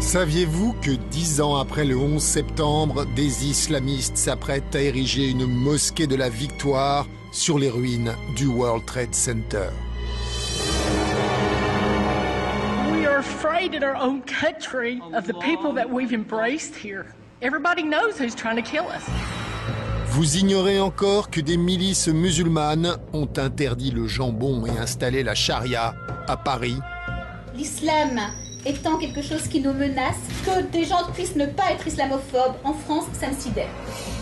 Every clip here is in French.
Saviez-vous que 10 ans après le 11 septembre, des islamistes s'apprêtent à ériger une mosquée de la victoire sur les ruines du World Trade Center? We are afraid in our own country of the people that we've embraced here. Everybody knows who's trying to kill us. Vous ignorez encore que des milices musulmanes ont interdit le jambon et installé la charia à Paris? L'islam étant quelque chose qui nous menace, que des gens puissent ne pas être islamophobes en France, ça me sidère.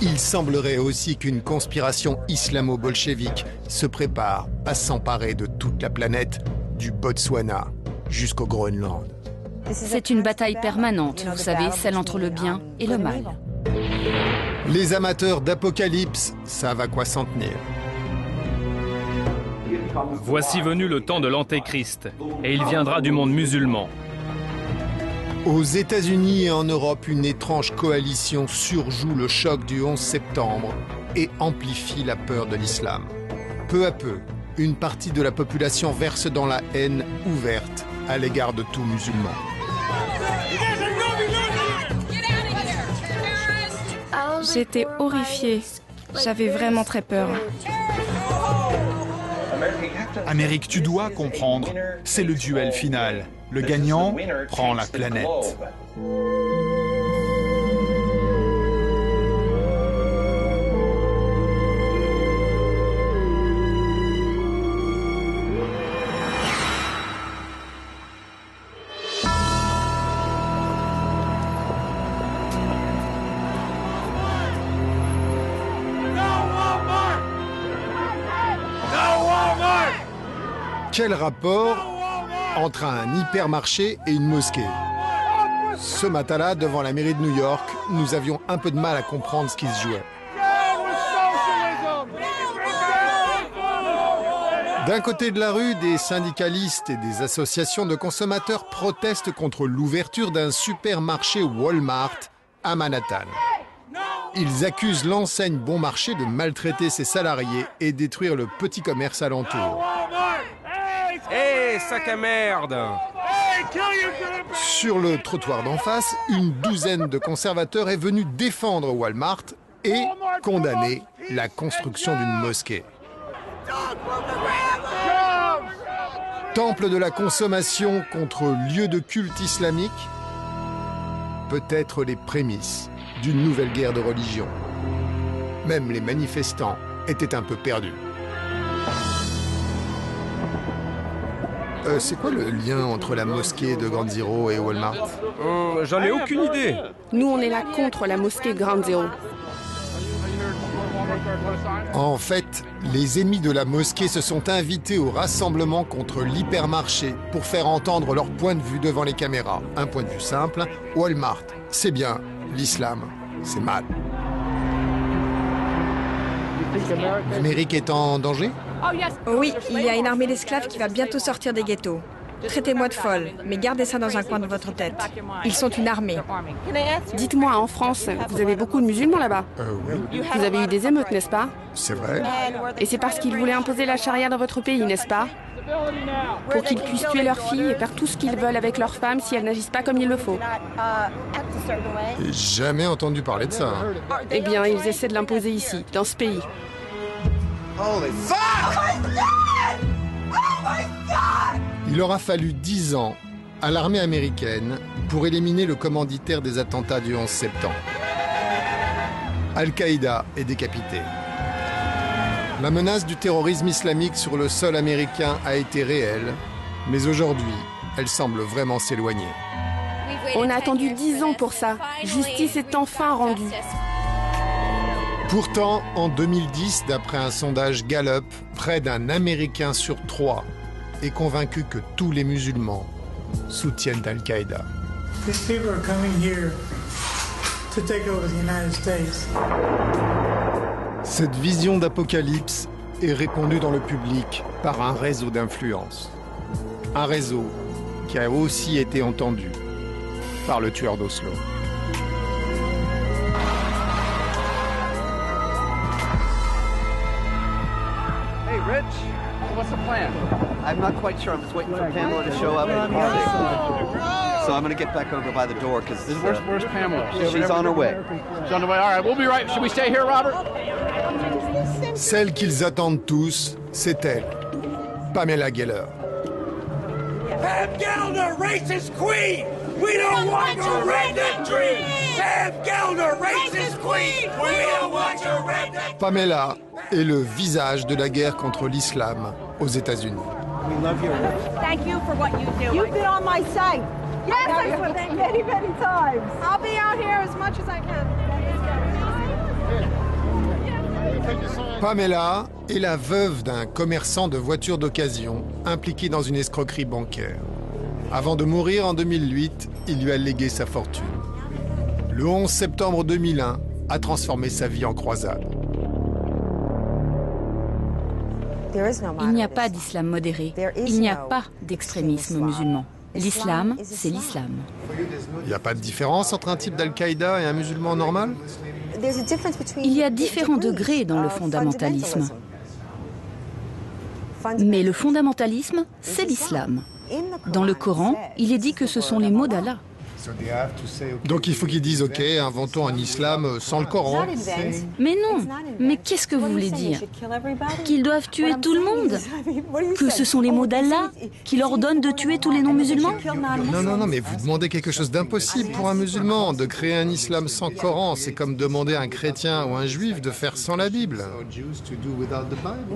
Il semblerait aussi qu'une conspiration islamo-bolchevique se prépare à s'emparer de toute la planète, du Botswana jusqu'au Groenland. C'est une bataille permanente, vous savez, celle entre le bien et le mal. Les amateurs d'apocalypse savent à quoi s'en tenir. Voici venu le temps de l'Antéchrist, et il viendra du monde musulman. Aux États-Unis et en Europe, une étrange coalition surjoue le choc du 11 septembre et amplifie la peur de l'islam. Peu à peu, une partie de la population verse dans la haine ouverte à l'égard de tout musulman. J'étais horrifiée. J'avais vraiment très peur. Amérique, tu dois comprendre, c'est le duel final. Le gagnant prend la planète. Quel rapport entre un hypermarché et une mosquée? Ce matin-là, devant la mairie de New York, nous avions un peu de mal à comprendre ce qui se jouait. D'un côté de la rue, des syndicalistes et des associations de consommateurs protestent contre l'ouverture d'un supermarché Walmart à Manhattan. Ils accusent l'enseigne Bon Marché de maltraiter ses salariés et détruire le petit commerce alentour. Hé, sac à merde! Sur le trottoir d'en face, une douzaine de conservateurs est venue défendre Walmart et condamner la construction d'une mosquée. Temple de la consommation contre lieu de culte islamique, peut-être les prémices d'une nouvelle guerre de religion. Même les manifestants étaient un peu perdus. C'est quoi le lien entre la mosquée de Ground Zero et Walmart? J'en ai aucune idée. Nous, on est là contre la mosquée Ground Zero. En fait, les ennemis de la mosquée se sont invités au rassemblement contre l'hypermarché pour faire entendre leur point de vue devant les caméras. Un point de vue simple, Walmart, c'est bien, l'islam, c'est mal. L'Amérique est en danger? Oui, il y a une armée d'esclaves qui va bientôt sortir des ghettos. Traitez-moi de folle, mais gardez ça dans un coin de votre tête. Ils sont une armée. Dites-moi, en France, vous avez beaucoup de musulmans là-bas? Oui. Vous avez eu des émeutes, n'est-ce pas? C'est vrai. Et c'est parce qu'ils voulaient imposer la charia dans votre pays, n'est-ce pas? Pour qu'ils puissent tuer leurs filles et faire tout ce qu'ils veulent avec leurs femmes si elles n'agissent pas comme il le faut. J'ai jamais entendu parler de ça. Eh bien, ils essaient de l'imposer ici, dans ce pays. Il aura fallu 10 ans à l'armée américaine pour éliminer le commanditaire des attentats du 11 septembre. Al-Qaïda est décapité. La menace du terrorisme islamique sur le sol américain a été réelle, mais aujourd'hui, elle semble vraiment s'éloigner. On a attendu 10 ans pour ça. Justice est enfin rendue. Pourtant, en 2010, d'après un sondage Gallup, près d'un Américain sur 3 est convaincu que tous les musulmans soutiennent Al-Qaïda. Cette vision d'apocalypse est répandue dans le public par un réseau d'influence. Un réseau qui a aussi été entendu par le tueur d'Oslo. Hey, Rich, what's the plan? I'm not quite sure. I'm just waiting for Pamela to show up. So I'm going to get back over by the door because Where's Pamela? she's on her way. She's on the way. All right, we'll be right. Should we stay here, Robert? Celle qu'ils attendent tous, c'est elle, Pamela Geller. Pam Gelder, racist queen! We don't want your redneck dream! Pam Gelder, racist queen! We don't want your redneck... Pamela est le visage de la guerre contre l'islam aux États-Unis. We love your work. Thank you for what you do. You've been on my site. Yes, I've been many, many times. I'll be out here as much as I can. Pamela est la veuve d'un commerçant de voitures d'occasion impliqué dans une escroquerie bancaire. Avant de mourir en 2008, il lui a légué sa fortune. Le 11 septembre 2001 a transformé sa vie en croisade. Il n'y a pas d'islam modéré. Il n'y a pas d'extrémisme musulman. L'islam, c'est l'islam. Il n'y a pas de différence entre un type d'Al-Qaïda et un musulman normal? Il y a différents degrés dans le fondamentalisme. Mais le fondamentalisme, c'est l'islam. Dans le Coran, il est dit que ce sont les mots d'Allah. Donc il faut qu'ils disent, ok, inventons un islam sans le Coran. Mais non, mais qu'est-ce que vous voulez dire? Qu'ils doivent tuer tout le monde? Que ce sont les mots d'Allah qui leur donnent de tuer tous les non-musulmans? Non, mais vous demandez quelque chose d'impossible pour un musulman. De créer un islam sans Coran, c'est comme demander à un chrétien ou un juif de faire sans la Bible.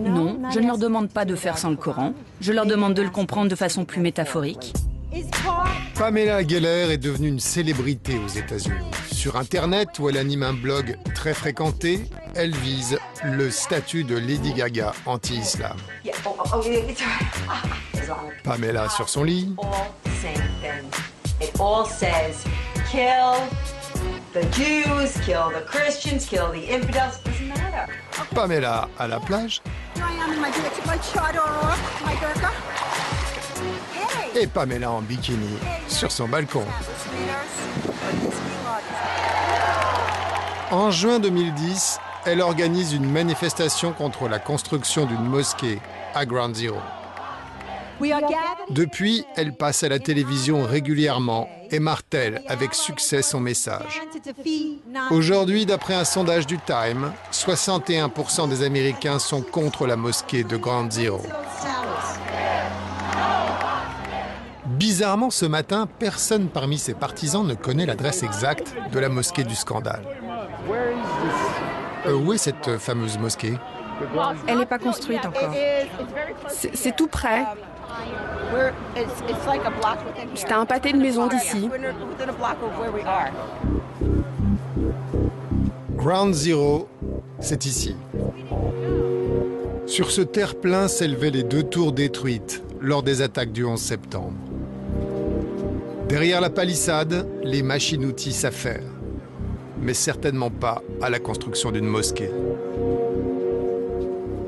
Non, je ne leur demande pas de faire sans le Coran. Je leur demande de le comprendre de façon plus métaphorique. Pamela Geller est devenue une célébrité aux États-Unis. Sur Internet, où elle anime un blog très fréquenté, elle vise le statut de Lady Gaga anti-islam. Pamela sur son lit. Pamela à la plage. Et Pamela en bikini sur son balcon. En juin 2010, elle organise une manifestation contre la construction d'une mosquée à Ground Zero. Depuis, elle passe à la télévision régulièrement et martèle avec succès son message. Aujourd'hui, d'après un sondage du Time, 61% des Américains sont contre la mosquée de Ground Zero. Bizarrement, ce matin, personne parmi ses partisans ne connaît l'adresse exacte de la mosquée du scandale. Où est cette fameuse mosquée? Elle n'est pas construite encore. C'est tout près. C'est à un pâté de maison d'ici. Ground Zero, c'est ici. Sur ce terre-plein s'élevaient les 2 tours détruites lors des attaques du 11 septembre. Derrière la palissade, les machines-outils s'affairent, mais certainement pas à la construction d'une mosquée.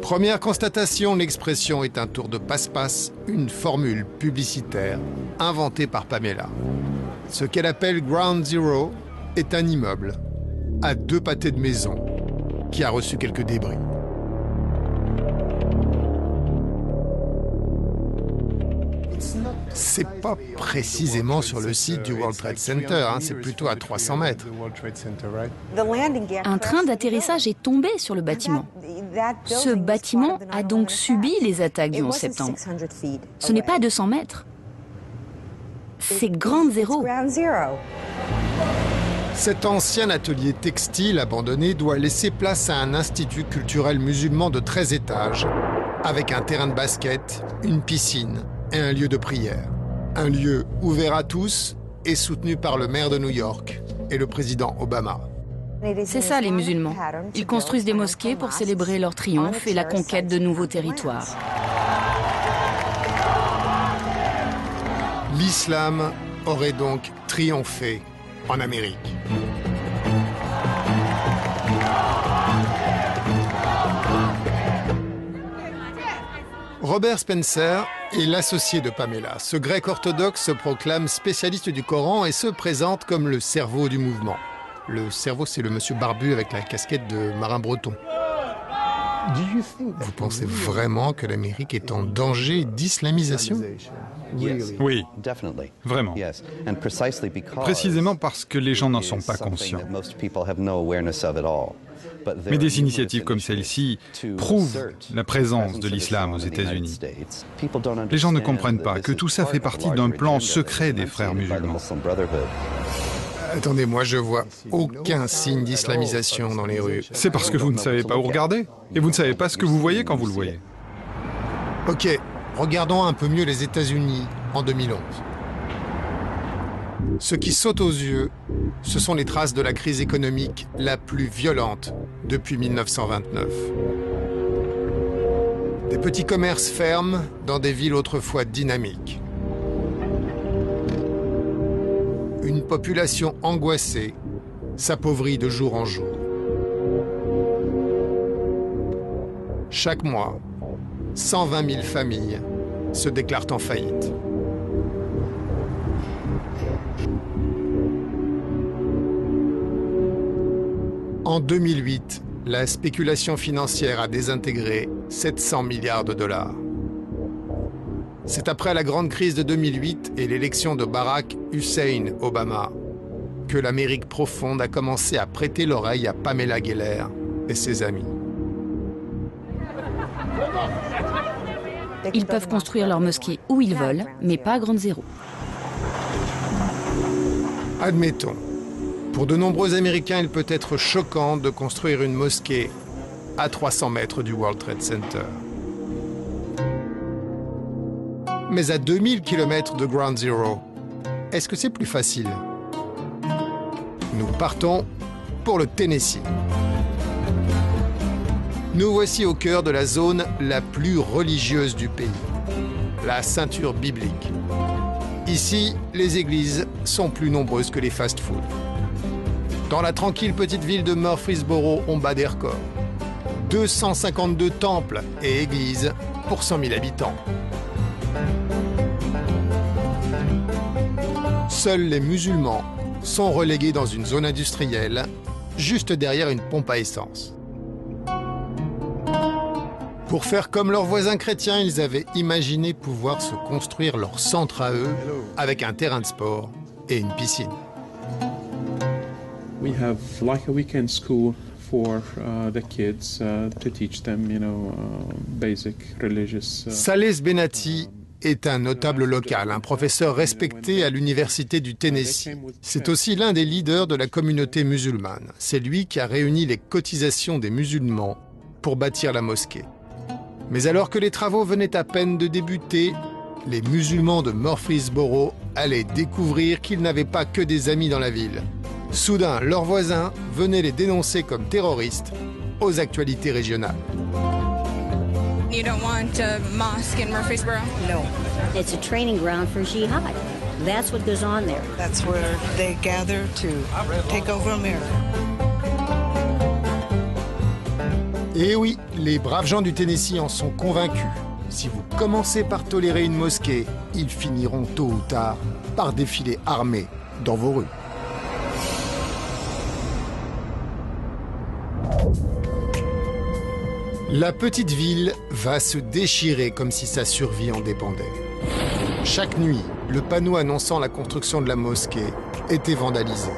Première constatation, l'expression est un tour de passe-passe, une formule publicitaire inventée par Pamela. Ce qu'elle appelle Ground Zero est un immeuble à 2 pâtés de maison qui a reçu quelques débris. C'est pas précisément sur le site du World Trade Center, c'est plutôt à 300 mètres. Un train d'atterrissage est tombé sur le bâtiment. Ce bâtiment a donc subi les attaques du 11 septembre. Ce n'est pas à 200 mètres. C'est Ground Zero. Cet ancien atelier textile abandonné doit laisser place à un institut culturel musulman de 13 étages, avec un terrain de basket, une piscine et un lieu de prière. Un lieu ouvert à tous et soutenu par le maire de New York et le président Obama. C'est ça les musulmans. Ils construisent des mosquées pour célébrer leur triomphe et la conquête de nouveaux territoires. L'islam aurait donc triomphé en Amérique. Robert Spencer est l'associé de Pamela. Ce grec orthodoxe se proclame spécialiste du Coran et se présente comme le cerveau du mouvement. Le cerveau, c'est le monsieur barbu avec la casquette de marin breton. Vous pensez vraiment que l'Amérique est en danger d'islamisation? Oui, vraiment. Précisément parce que les gens n'en sont pas conscients. Mais des initiatives comme celle-ci prouvent la présence de l'islam aux États-Unis. Les gens ne comprennent pas que tout ça fait partie d'un plan secret des frères musulmans. Attendez, moi je vois aucun signe d'islamisation dans les rues. C'est parce que vous ne savez pas où regarder. Et vous ne savez pas ce que vous voyez quand vous le voyez. Ok, regardons un peu mieux les États-Unis en 2011. Ce qui saute aux yeux, ce sont les traces de la crise économique la plus violente depuis 1929. Des petits commerces ferment dans des villes autrefois dynamiques. Une population angoissée s'appauvrit de jour en jour. Chaque mois, 120 000 familles se déclarent en faillite. En 2008, la spéculation financière a désintégré 700 milliards de dollars. C'est après la grande crise de 2008 et l'élection de Barack Hussein Obama que l'Amérique profonde a commencé à prêter l'oreille à Pamela Geller et ses amis. Ils peuvent construire leur mosquée où ils veulent, mais pas à Grande Zéro. Admettons, pour de nombreux Américains, il peut être choquant de construire une mosquée à 300 mètres du World Trade Center. Mais à 2000 km de Ground Zero, est-ce que c'est plus facile? Nous partons pour le Tennessee. Nous voici au cœur de la zone la plus religieuse du pays, la ceinture biblique. Ici, les églises sont plus nombreuses que les fast-foods. Dans la tranquille petite ville de Murfreesboro, on bat des records. 252 temples et églises pour 100 000 habitants. Seuls les musulmans sont relégués dans une zone industrielle, juste derrière une pompe à essence. Pour faire comme leurs voisins chrétiens, ils avaient imaginé pouvoir se construire leur centre à eux avec un terrain de sport et une piscine. We have like a weekend school for the kids to teach them, basic religious. Saleh Benati est un notable local, un professeur respecté à l'université du Tennessee. C'est aussi l'un des leaders de la communauté musulmane. C'est lui qui a réuni les cotisations des musulmans pour bâtir la mosquée. Mais alors que les travaux venaient à peine de débuter, les musulmans de Murfreesboro allaient découvrir qu'ils n'avaient pas que des amis dans la ville. Soudain, leurs voisins venaient les dénoncer comme terroristes aux actualités régionales. You don't want a mosque in Murfreesboro? No. It's a training ground for jihad. That's what goes on there. That's where they gather to take over America. Et oui, les braves gens du Tennessee en sont convaincus. Si vous commencez par tolérer une mosquée, ils finiront tôt ou tard par défiler armés dans vos rues. La petite ville va se déchirer comme si sa survie en dépendait. Chaque nuit, le panneau annonçant la construction de la mosquée était vandalisé.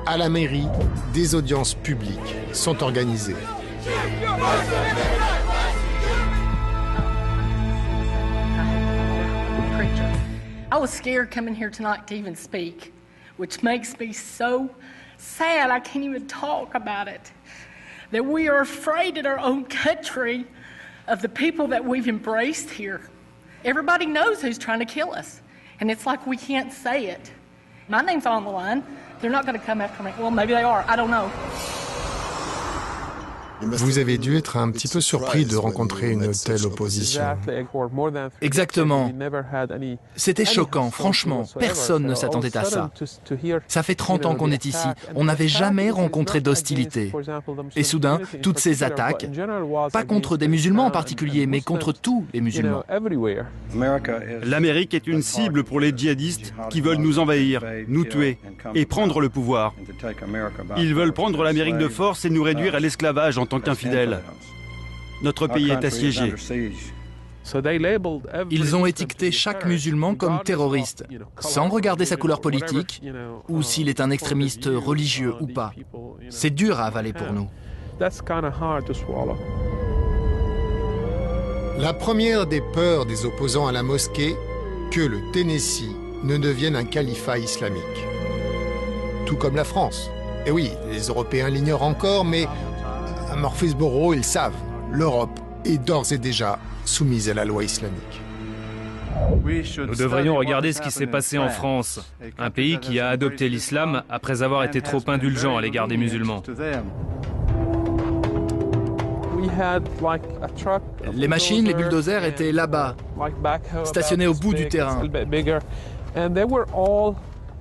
À la mairie, des audiences publiques sont organisées. I was scared coming here tonight to even speak, which makes me so sad I can't even talk about it. That we are afraid in our own country of the people that we've embraced here. Everybody knows who's trying to kill us, and it's like we can't say it. My name's on the line. They're not going to come after me. Well, maybe they are. I don't know. Vous avez dû être un petit peu surpris de rencontrer une telle opposition. Exactement. C'était choquant, franchement. Personne ne s'attendait à ça. Ça fait 30 ans qu'on est ici. On n'avait jamais rencontré d'hostilité. Et soudain, toutes ces attaques, pas contre des musulmans en particulier, mais contre tous les musulmans. L'Amérique est une cible pour les djihadistes qui veulent nous envahir, nous tuer et prendre le pouvoir. Ils veulent prendre l'Amérique de force et nous réduire à l'esclavage en tant qu'infidèles. Notre pays est assiégé. Ils ont étiqueté chaque musulman comme terroriste, sans regarder sa couleur politique ou s'il est un extrémiste religieux ou pas. C'est dur à avaler pour nous. La première des peurs des opposants à la mosquée, que le Tennessee ne devienne un califat islamique. Tout comme la France. Et oui, les Européens l'ignorent encore, mais à Murfreesboro, ils savent. L'Europe est d'ores et déjà soumise à la loi islamique. Nous devrions regarder ce qui s'est passé en France, un pays qui a adopté l'islam après avoir été trop indulgent à l'égard des musulmans. Les machines, les bulldozers étaient là-bas, stationnés au bout du terrain.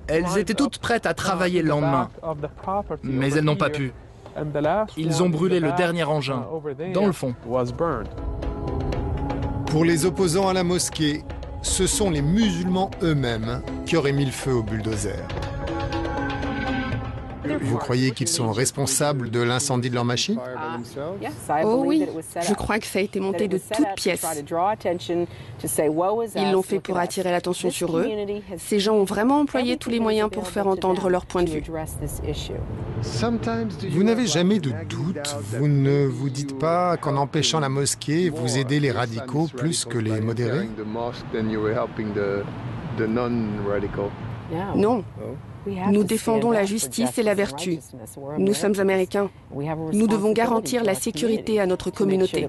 Elles étaient toutes prêtes à travailler le lendemain, mais elles n'ont pas pu. Ils ont brûlé le dernier engin, dans le fond. Pour les opposants à la mosquée, ce sont les musulmans eux-mêmes qui auraient mis le feu au bulldozer. Vous croyez qu'ils sont responsables de l'incendie de leur machine? Oh oui, je crois que ça a été monté de toutes pièces. Ils l'ont fait pour attirer l'attention sur eux. Ces gens ont vraiment employé tous les moyens pour faire entendre leur point de vue. Vous n'avez jamais de doute? Vous ne vous dites pas qu'en empêchant la mosquée, vous aidez les radicaux plus que les modérés? Non. Nous défendons la justice et la vertu. Nous sommes Américains. Nous devons garantir la sécurité à notre communauté.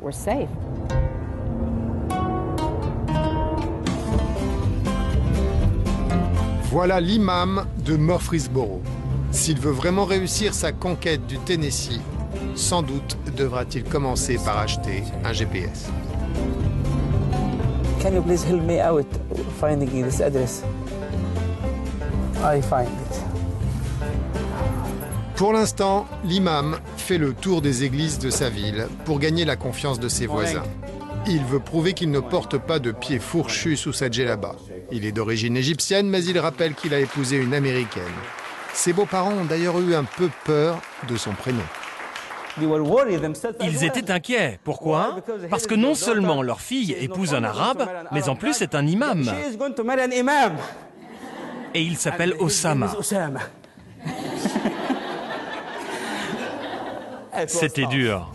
Voilà l'imam de Murfreesboro. S'il veut vraiment réussir sa conquête du Tennessee, sans doute devra-t-il commencer par acheter un GPS. Can you please help me out finding this address? I find it. Pour l'instant, l'imam fait le tour des églises de sa ville pour gagner la confiance de ses voisins. Il veut prouver qu'il ne porte pas de pieds fourchus sous sa djellaba. Il est d'origine égyptienne, mais il rappelle qu'il a épousé une américaine. Ses beaux-parents ont d'ailleurs eu un peu peur de son prénom. Ils étaient inquiets. Pourquoi? Parce que non seulement leur fille épouse un arabe, mais en plus c'est un imam. Et il s'appelle Osama. C'était dur.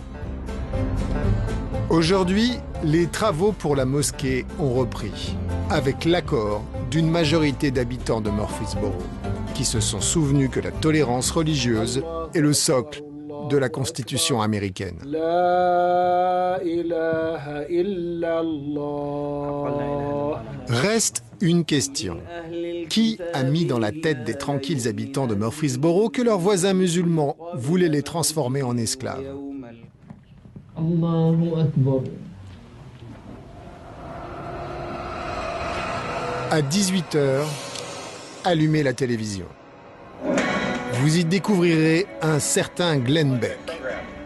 Aujourd'hui, les travaux pour la mosquée ont repris, avec l'accord d'une majorité d'habitants de Murfreesboro, qui se sont souvenus que la tolérance religieuse est le socle de la Constitution américaine. Reste une question. Qui a mis dans la tête des tranquilles habitants de Murfreesboro que leurs voisins musulmans voulaient les transformer en esclaves? À 18h, allumez la télévision. Vous y découvrirez un certain Glenn Beck.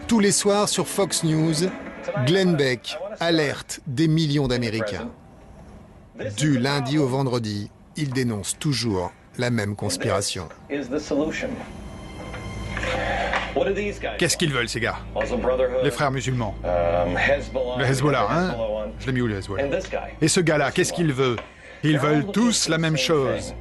Tous les soirs sur Fox News, Glenn Beck alerte des millions d'Américains. Du lundi au vendredi, il dénonce toujours la même conspiration. Qu'est-ce qu'ils veulent, ces gars? Les frères musulmans. Le Hezbollah, hein? Je l'ai mis où, le Hezbollah? Et ce gars-là, qu'est-ce qu'il veut? Ils veulent tous la même chose.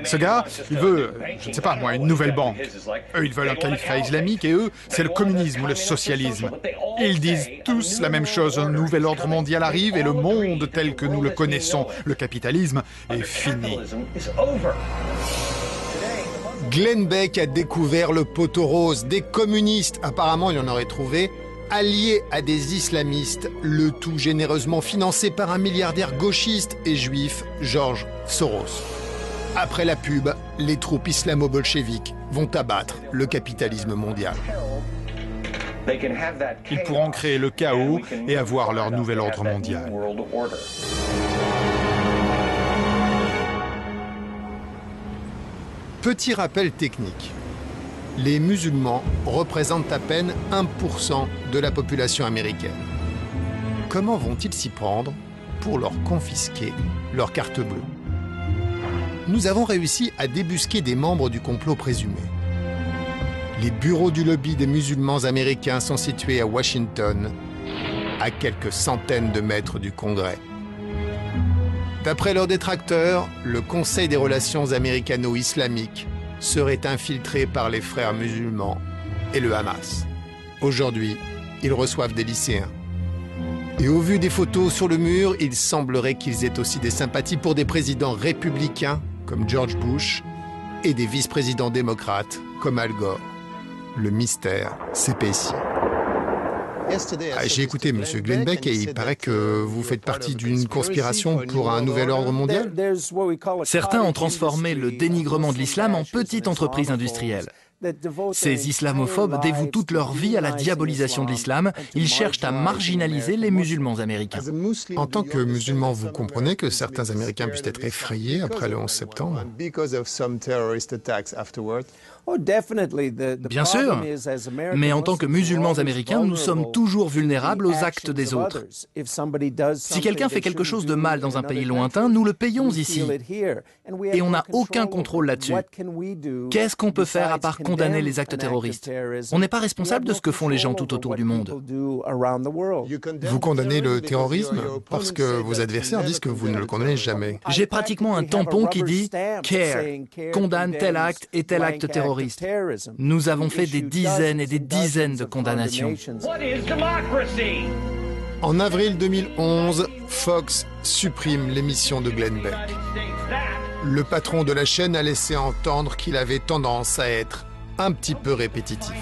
Ce gars, il veut, je ne sais pas moi, une nouvelle banque. Eux, ils veulent un califat islamique et eux, c'est le communisme ou le socialisme. Ils disent tous la même chose, un nouvel ordre mondial arrive et le monde tel que nous le connaissons, le capitalisme, est fini. Glenn Beck a découvert le poteau rose des communistes, apparemment il en aurait trouvé, alliés à des islamistes, le tout généreusement financé par un milliardaire gauchiste et juif, George Soros. Après la pub, les troupes islamo-bolcheviques vont abattre le capitalisme mondial. Ils pourront créer le chaos et avoir leur nouvel ordre mondial. Petit rappel technique. Les musulmans représentent à peine 1% de la population américaine. Comment vont-ils s'y prendre pour leur confisquer leur carte bleue? nous avons réussi à débusquer des membres du complot présumé. Les bureaux du lobby des musulmans américains sont situés à Washington, à quelques centaines de mètres du Congrès. D'après leurs détracteurs, le Conseil des relations américano-islamiques serait infiltré par les frères musulmans et le Hamas. Aujourd'hui, ils reçoivent des lycéens. Et au vu des photos sur le mur, il semblerait qu'ils aient aussi des sympathies pour des présidents républicains comme George Bush et des vice-présidents démocrates comme Al Gore. Le mystère s'épaissit. J'ai écouté M. Glenn Beck et il paraît que vous faites partie d'une conspiration pour un nouvel ordre mondial. Certains ont transformé le dénigrement de l'islam en petite entreprise industrielle. Ces islamophobes dévouent toute leur vie à la diabolisation de l'islam. Ils cherchent à marginaliser les musulmans américains. En tant que musulman, vous comprenez que certains Américains puissent être effrayés après le 11 septembre? Bien sûr, mais en tant que musulmans américains, nous sommes toujours vulnérables aux actes des autres. Si quelqu'un fait quelque chose de mal dans un pays lointain, nous le payons ici. Et on n'a aucun contrôle là-dessus. Qu'est-ce qu'on peut faire à part condamner les actes terroristes? On n'est pas responsable de ce que font les gens tout autour du monde. Vous condamnez le terrorisme parce que vos adversaires disent que vous ne le condamnez jamais. J'ai pratiquement un tampon qui dit « Care », condamne tel acte et tel acte terroriste. Nous avons fait des dizaines et des dizaines de condamnations. En avril 2011, Fox supprime l'émission de Glenn Beck. Le patron de la chaîne a laissé entendre qu'il avait tendance à être un petit peu répétitif.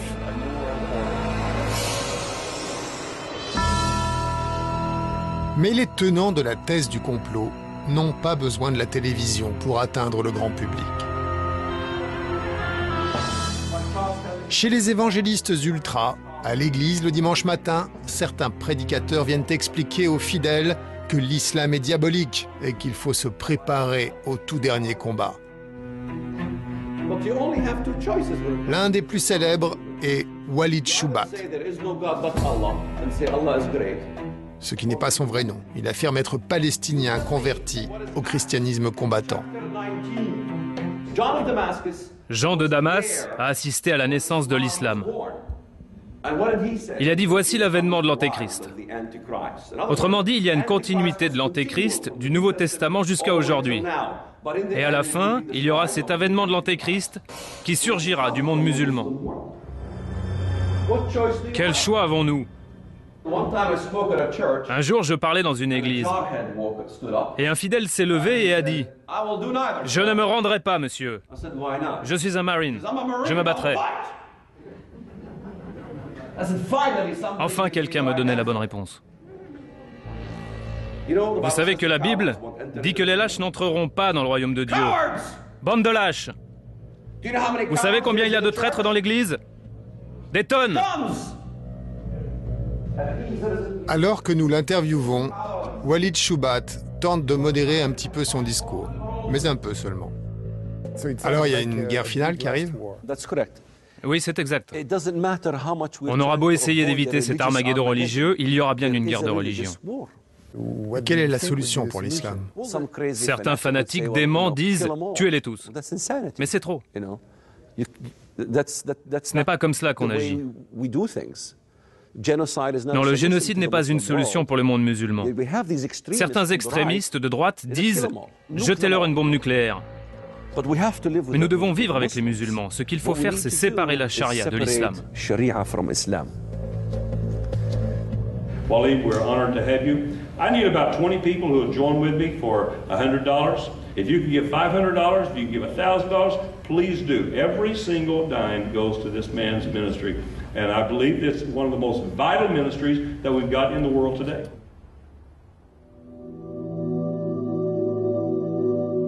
Mais les tenants de la thèse du complot n'ont pas besoin de la télévision pour atteindre le grand public. Chez les évangélistes ultras, à l'église le dimanche matin, certains prédicateurs viennent expliquer aux fidèles que l'islam est diabolique et qu'il faut se préparer au tout dernier combat. L'un des plus célèbres est Walid Shoebat. Ce qui n'est pas son vrai nom. Il affirme être palestinien converti au christianisme combattant. Jean de Damas a assisté à la naissance de l'islam. Il a dit « Voici l'avènement de l'Antéchrist ». Autrement dit, il y a une continuité de l'Antéchrist du Nouveau Testament jusqu'à aujourd'hui. Et à la fin, il y aura cet avènement de l'Antéchrist qui surgira du monde musulman. Quel choix avons-nous? Un jour, je parlais dans une église et un fidèle s'est levé et a dit « Je ne me rendrai pas, monsieur. Je suis un Marine. Je me battrai. » Enfin, quelqu'un me donnait la bonne réponse. Vous savez que la Bible dit que les lâches n'entreront pas dans le royaume de Dieu. Bande de lâches! Vous savez combien il y a de traîtres dans l'église? Des tonnes! Alors que nous l'interviewons, Walid Shoebat tente de modérer un petit peu son discours, mais un peu seulement. Alors il y a une guerre finale qui arrive? Oui, c'est exact. On aura beau essayer d'éviter cet Armageddon religieux, il y aura bien une guerre de religion. Quelle est la solution pour l'islam? Certains fanatiques déments disent « tuez-les tous ». Mais c'est trop. Ce n'est pas comme cela qu'on agit. Non, le génocide n'est pas une solution pour le monde musulman. Certains extrémistes de droite disent « jetez-leur une bombe nucléaire ». Mais nous devons vivre avec les musulmans. Ce qu'il faut faire, c'est séparer la charia de l'islam. Walid, we're honored to have you. I need about 20 people who will join with me for $100. If you can give $500, if you can give $1,000, please do. Every single dime goes to this man's ministry. And I believe it's one of the most vital ministries that we've got in the world today.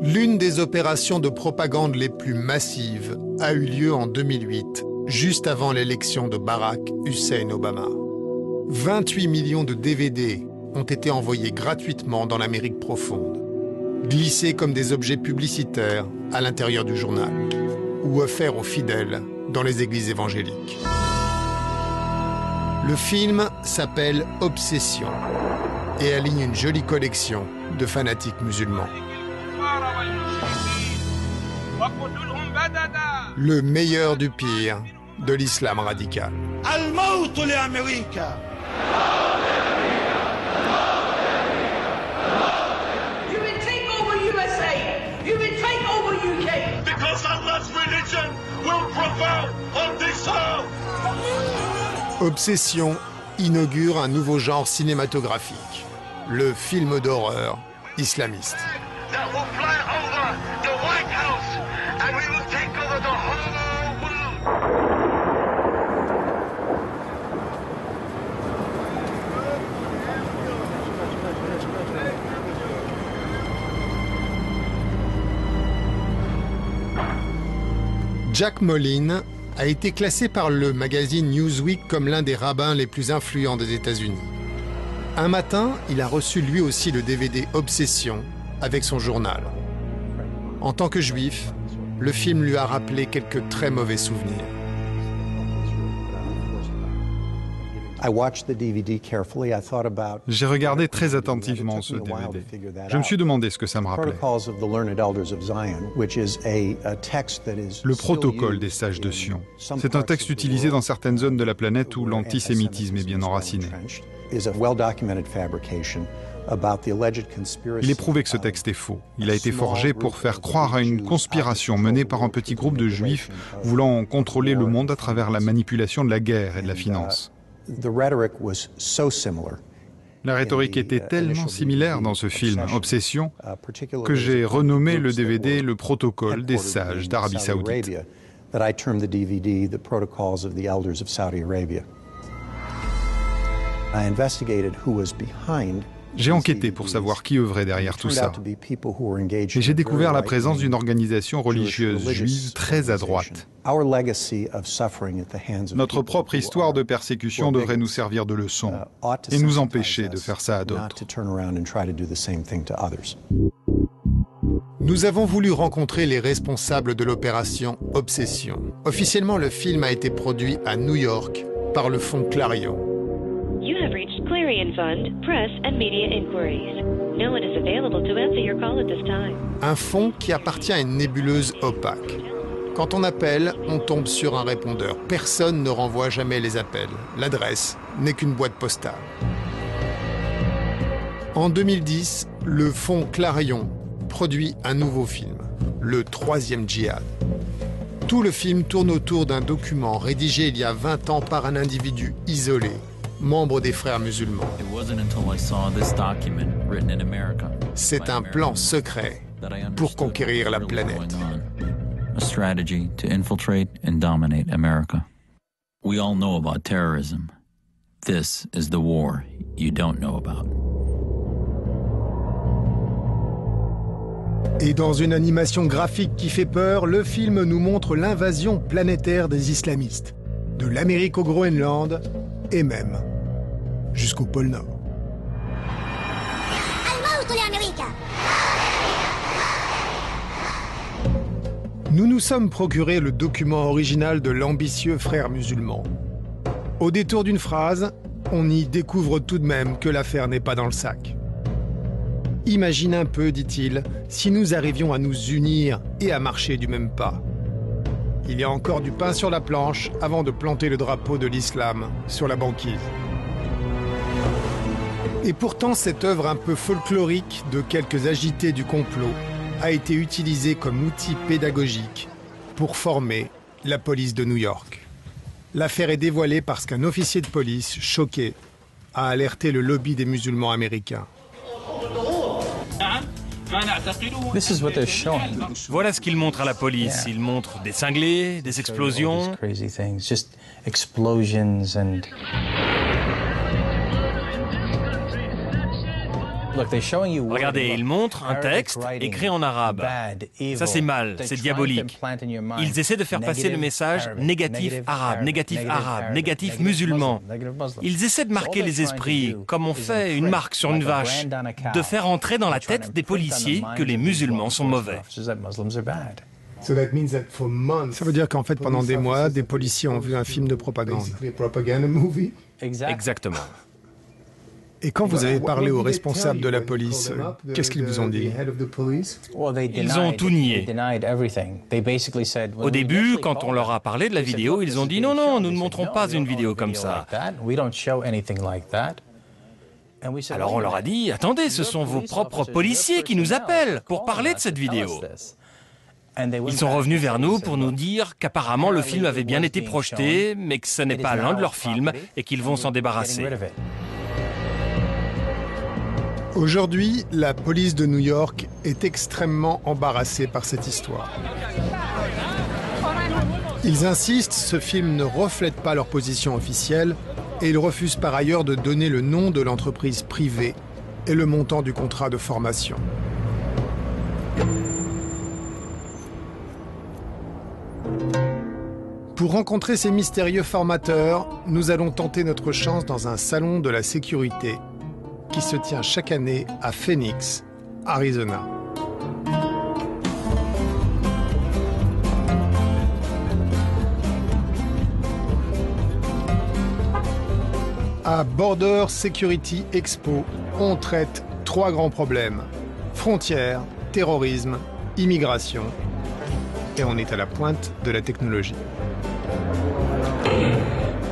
L'une des opérations de propagande les plus massives a eu lieu en 2008, juste avant l'élection de Barack Hussein Obama. 28 millions de DVD ont été envoyés gratuitement dans l'Amérique profonde, glissés comme des objets publicitaires à l'intérieur du journal, ou offerts aux fidèles dans les églises évangéliques. Le film s'appelle Obsession et aligne une jolie collection de fanatiques musulmans. Le meilleur du pire de l'islam radical. الموت لأمريكا. You will take over USA. You will take over UK. Because Allah's religion will prevail on this earth. Obsession inaugure un nouveau genre cinématographique, le film d'horreur islamiste. That will fly over the White House and we will take over the whole world. Jack Moline a été classé par le magazine Newsweek comme l'un des rabbins les plus influents des États-Unis. Un matin, il a reçu lui aussi le DVD Obsession avec son journal. En tant que juif, le film lui a rappelé quelques très mauvais souvenirs. J'ai regardé très attentivement ce DVD. Je me suis demandé ce que ça me rappelait. Le protocole des sages de Sion. C'est un texte utilisé dans certaines zones de la planète où l'antisémitisme est bien enraciné. Il est prouvé que ce texte est faux. Il a été forgé pour faire croire à une conspiration menée par un petit groupe de juifs voulant contrôler le monde à travers la manipulation de la guerre et de la finance. La rhétorique était tellement similaire dans ce film, Obsession, que j'ai renommé le DVD Le Protocole des sages d'Arabie Saoudite. J'ai enquêté pour savoir qui œuvrait derrière tout ça. Et j'ai découvert la présence d'une organisation religieuse juive très à droite. Notre propre histoire de persécution devrait nous servir de leçon et nous empêcher de faire ça à d'autres. Nous avons voulu rencontrer les responsables de l'opération Obsession. Officiellement, le film a été produit à New York par le fonds Clarion. You have reached Clarion Fund, Press and Media Inquiries. No one is available to answer your call at this time. Un fonds qui appartient à une nébuleuse opaque. Quand on appelle, on tombe sur un répondeur. Personne ne renvoie jamais les appels. L'adresse n'est qu'une boîte postale. En 2010, le fonds Clarion produit un nouveau film, Le Troisième Djihad. Tout le film tourne autour d'un document rédigé il y a 20 ans par un individu isolé, membre des Frères musulmans. C'est un plan secret pour conquérir la planète. A strategy to infiltrate and dominate America. We all know about terrorism. This is the war you don't know about. Et dans une animation graphique qui fait peur, le film nous montre l'invasion planétaire des islamistes, de l'Amérique au Groenland et même jusqu'au pôle Nord. Nous nous sommes procuré le document original de l'ambitieux frère musulman. Au détour d'une phrase, on y découvre tout de même que l'affaire n'est pas dans le sac. Imagine un peu, dit-il, si nous arrivions à nous unir et à marcher du même pas. Il y a encore du pain sur la planche avant de planter le drapeau de l'islam sur la banquise. Et pourtant, cette œuvre un peu folklorique de quelques agités du complot a été utilisée comme outil pédagogique pour former la police de New York. L'affaire est dévoilée parce qu'un officier de police, choqué, a alerté le lobby des musulmans américains. Voilà ce qu'ils montrent à la police. Ils montrent des cinglés, des explosions. Regardez, ils montrent un texte écrit en arabe. Ça c'est mal, c'est diabolique. Ils essaient de faire passer le message négatif arabe, négatif musulman. Ils essaient de marquer les esprits, comme on fait une marque sur une vache, de faire entrer dans la tête des policiers que les musulmans sont mauvais. Ça veut dire qu'en fait, pendant des mois, des policiers ont vu un film de propagande. Exactement. Et quand vous avez parlé aux responsables de la police, qu'est-ce qu'ils vous ont dit? Ils ont tout nié. Au début, quand on leur a parlé de la vidéo, ils ont dit non, non, nous ne montrons pas une vidéo comme ça. Alors on leur a dit, attendez, ce sont vos propres policiers qui nous appellent pour parler de cette vidéo. Ils sont revenus vers nous pour nous dire qu'apparemment le film avait bien été projeté, mais que ce n'est pas l'un de leurs films et qu'ils vont s'en débarrasser. Aujourd'hui, la police de New York est extrêmement embarrassée par cette histoire. Ils insistent, ce film ne reflète pas leur position officielle et ils refusent par ailleurs de donner le nom de l'entreprise privée et le montant du contrat de formation. Pour rencontrer ces mystérieux formateurs, nous allons tenter notre chance dans un salon de la sécurité qui se tient chaque année à Phoenix, Arizona. À Border Security Expo, on traite 3 grands problèmes: frontières, terrorisme, immigration. Et on est à la pointe de la technologie.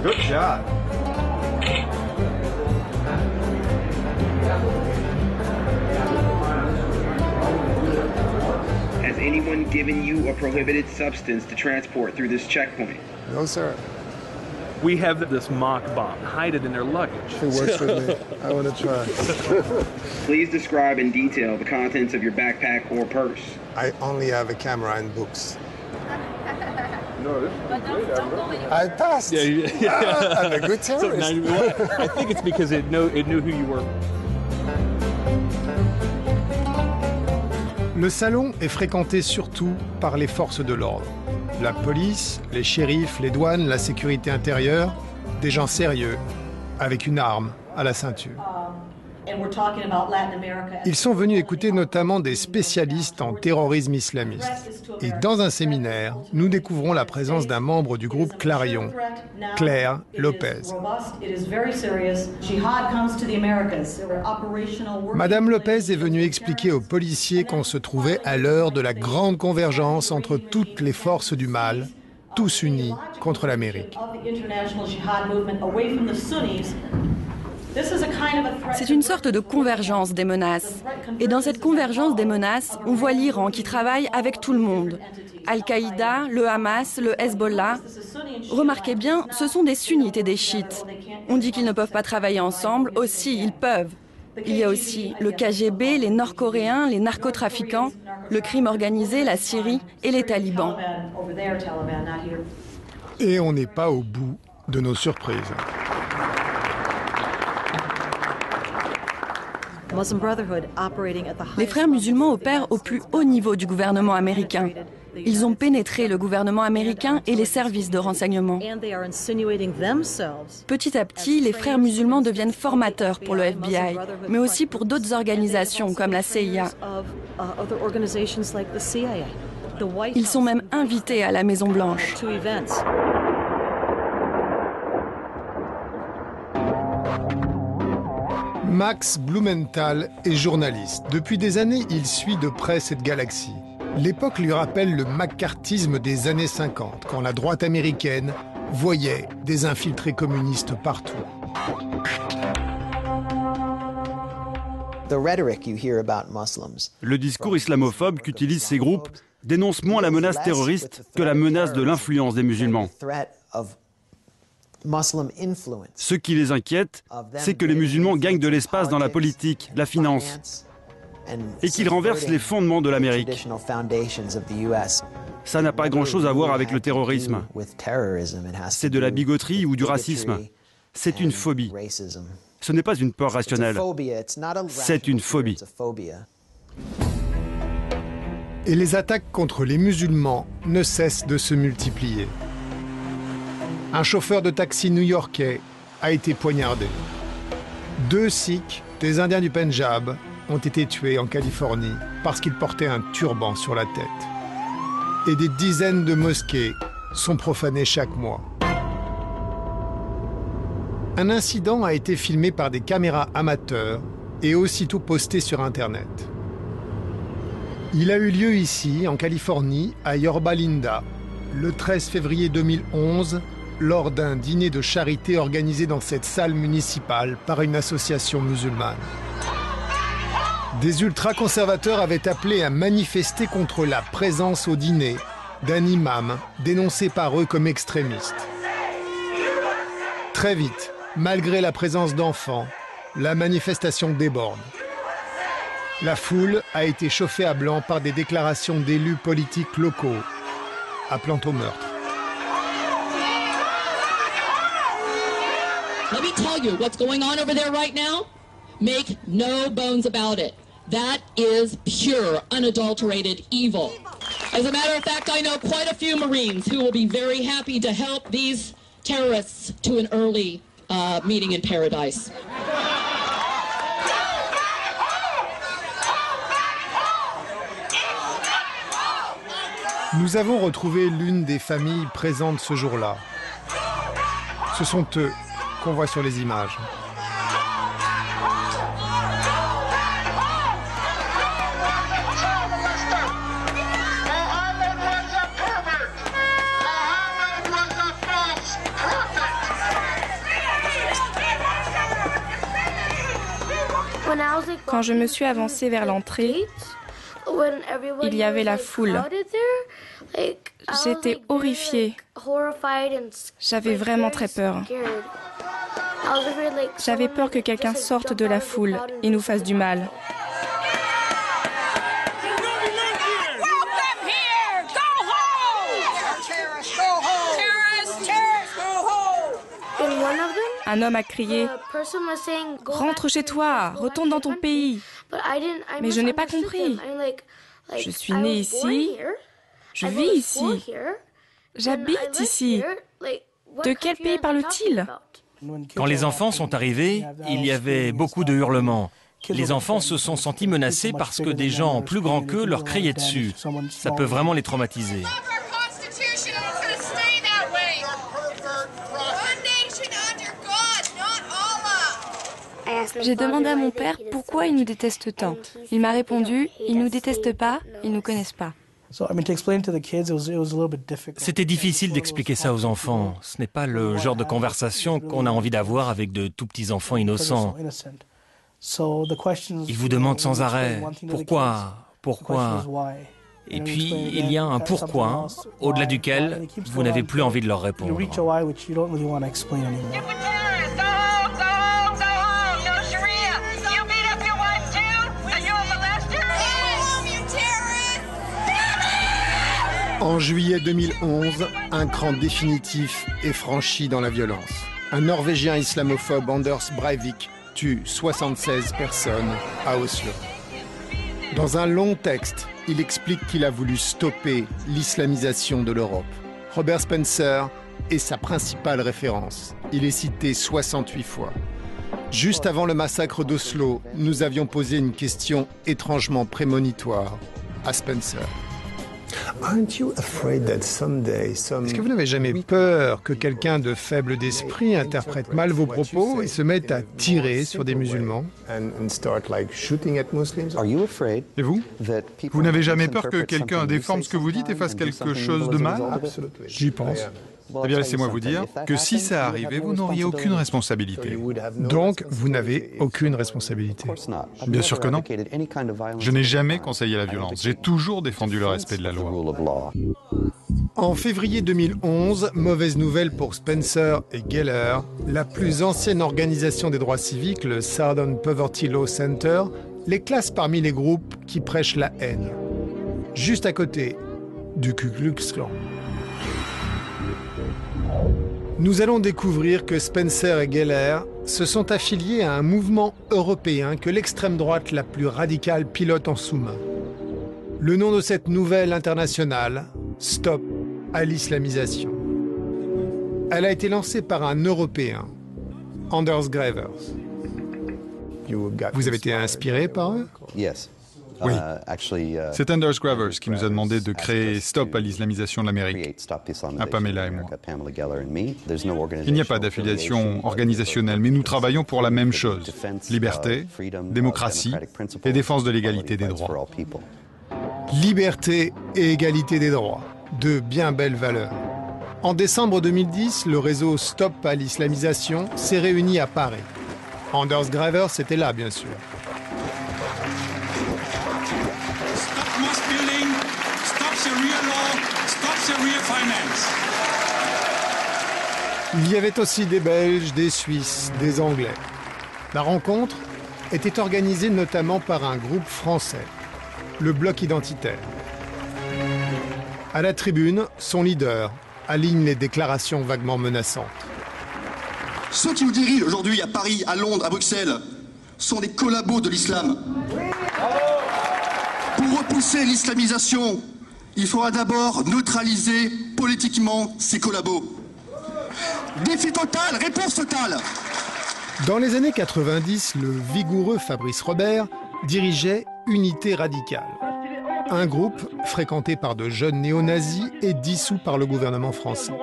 Good shot. Has anyone given you a prohibited substance to transport through this checkpoint? No, sir. We have this mock bomb. Hide it in their luggage. It works with me. I want to try. Please describe in detail the contents of your backpack or purse. I only have a camera and books. No, this is great. I passed. Yeah. I'm a good terrorist. I think it's because it knew who you were. Le salon est fréquenté surtout par les forces de l'ordre. La police, les shérifs, les douanes, la sécurité intérieure, des gens sérieux, avec une arme à la ceinture. Ils sont venus écouter notamment des spécialistes en terrorisme islamiste. Et dans un séminaire, nous découvrons la présence d'un membre du groupe Clarion, Claire Lopez. Madame Lopez est venue expliquer aux policiers qu'on se trouvait à l'heure de la grande convergence entre toutes les forces du mal, tous unis contre l'Amérique. C'est une sorte de convergence des menaces. Et dans cette convergence des menaces, on voit l'Iran qui travaille avec tout le monde. Al-Qaïda, le Hamas, le Hezbollah. Remarquez bien, ce sont des sunnites et des chiites. On dit qu'ils ne peuvent pas travailler ensemble, aussi ils peuvent. Il y a aussi le KGB, les Nord-Coréens, les narcotrafiquants, le crime organisé, la Syrie et les talibans. Et on n'est pas au bout de nos surprises. Les frères musulmans opèrent au plus haut niveau du gouvernement américain. Ils ont pénétré le gouvernement américain et les services de renseignement. Petit à petit, les frères musulmans deviennent formateurs pour le FBI, mais aussi pour d'autres organisations comme la CIA. Ils sont même invités à la Maison-Blanche. Max Blumenthal est journaliste. Depuis des années, il suit de près cette galaxie. L'époque lui rappelle le macartisme des années 50, quand la droite américaine voyait des infiltrés communistes partout. Le discours islamophobe qu'utilisent ces groupes dénonce moins la menace terroriste que la menace de l'influence des musulmans. Ce qui les inquiète, c'est que les musulmans gagnent de l'espace dans la politique, la finance, et qu'ils renversent les fondements de l'Amérique. Ça n'a pas grand-chose à voir avec le terrorisme. C'est de la bigoterie ou du racisme. C'est une phobie. Ce n'est pas une peur rationnelle. C'est une phobie. Et les attaques contre les musulmans ne cessent de se multiplier. Un chauffeur de taxi new-yorkais a été poignardé. 2 Sikhs, des Indiens du Pendjab, ont été tués en Californie parce qu'ils portaient un turban sur la tête. Et des dizaines de mosquées sont profanées chaque mois. Un incident a été filmé par des caméras amateurs et aussitôt posté sur Internet. Il a eu lieu ici, en Californie, à Yorba Linda, le 13 février 2011, lors d'un dîner de charité organisé dans cette salle municipale par une association musulmane. Des ultra-conservateurs avaient appelé à manifester contre la présence au dîner d'un imam dénoncé par eux comme extrémiste. Très vite, malgré la présence d'enfants, la manifestation déborde. La foule a été chauffée à blanc par des déclarations d'élus politiques locaux, appelant au meurtre. Let me tell you what's going on over there right now. Make no bones about it. That is pure, unadulterated evil. As a matter of fact, I know quite a few Marines who will be very happy to help these terrorists to an early meeting in paradise. Nous avons retrouvé l'une des familles présentes ce jour-là. Ce sont eux qu'on voit sur les images. Quand je me suis avancée vers l'entrée, il y avait la foule. J'étais horrifiée. J'avais vraiment très peur. J'avais peur que quelqu'un sorte de la foule et nous fasse du mal. Un homme a crié « Rentre chez toi, retourne dans ton pays !» Mais je n'ai pas compris. Je suis née ici, je vis ici, j'habite ici. De quel pays parle-t-il? Quand les enfants sont arrivés, il y avait beaucoup de hurlements. Les enfants se sont sentis menacés parce que des gens plus grands qu'eux leur criaient dessus. Ça peut vraiment les traumatiser. J'ai demandé à mon père pourquoi il nous déteste tant. Il m'a répondu, ils nous détestent pas, ils nous connaissent pas. C'était difficile d'expliquer ça aux enfants. Ce n'est pas le genre de conversation qu'on a envie d'avoir avec de tout petits enfants innocents. Ils vous demandent sans arrêt « Pourquoi ? Pourquoi ?» Et puis, il y a un pourquoi, au-delà duquel vous n'avez plus envie de leur répondre. En juillet 2011, un cran définitif est franchi dans la violence. Un Norvégien islamophobe, Anders Breivik, tue 76 personnes à Oslo. Dans un long texte, il explique qu'il a voulu stopper l'islamisation de l'Europe. Robert Spencer est sa principale référence. Il est cité 68 fois. Juste avant le massacre d'Oslo, nous avions posé une question étrangement prémonitoire à Spencer. Est-ce que vous n'avez jamais peur que quelqu'un de faible d'esprit interprète mal vos propos et se mette à tirer sur des musulmans? Et vous? Vous n'avez jamais peur que quelqu'un déforme ce que vous dites et fasse quelque chose de mal? J'y pense. Eh bien, laissez-moi vous dire que si ça arrivait, vous n'auriez aucune responsabilité. Donc, vous n'avez aucune responsabilité? Bien sûr que non. Je n'ai jamais conseillé la violence. J'ai toujours défendu le respect de la loi. En février 2011, mauvaise nouvelle pour Spencer et Geller, la plus ancienne organisation des droits civiques, le Southern Poverty Law Center, les classe parmi les groupes qui prêchent la haine. Juste à côté du Ku Klux Klan. Nous allons découvrir que Spencer et Geller se sont affiliés à un mouvement européen que l'extrême droite la plus radicale pilote en sous-main. Le nom de cette nouvelle internationale, Stop à l'islamisation. Elle a été lancée par un Européen, Anders Gravers. Vous avez été inspiré par eux? Oui. C'est Anders Gravers qui nous a demandé de créer Stop à l'islamisation de l'Amérique, à Pamela et moi. Il n'y a pas d'affiliation organisationnelle, mais nous travaillons pour la même chose, liberté, démocratie et défense de l'égalité des droits. Liberté et égalité des droits, de bien belles valeurs. En décembre 2010, le réseau Stop à l'islamisation s'est réuni à Paris. Anders Gravers était là, bien sûr. Stop mass building, stop the real law, stop the real finance. Il y avait aussi des Belges, des Suisses, des Anglais. La rencontre était organisée notamment par un groupe français, le Bloc identitaire. À la tribune, son leader aligne les déclarations vaguement menaçantes. Ceux qui nous dirigent aujourd'hui à Paris, à Londres, à Bruxelles, sont des collabos de l'islam. Pour repousser l'islamisation, il faudra d'abord neutraliser politiquement ces collabos. Défi total, réponse totale. Dans les années 90, le vigoureux Fabrice Robert dirigeait Unité radicale, un groupe fréquenté par de jeunes néo-nazis et dissous par le gouvernement français.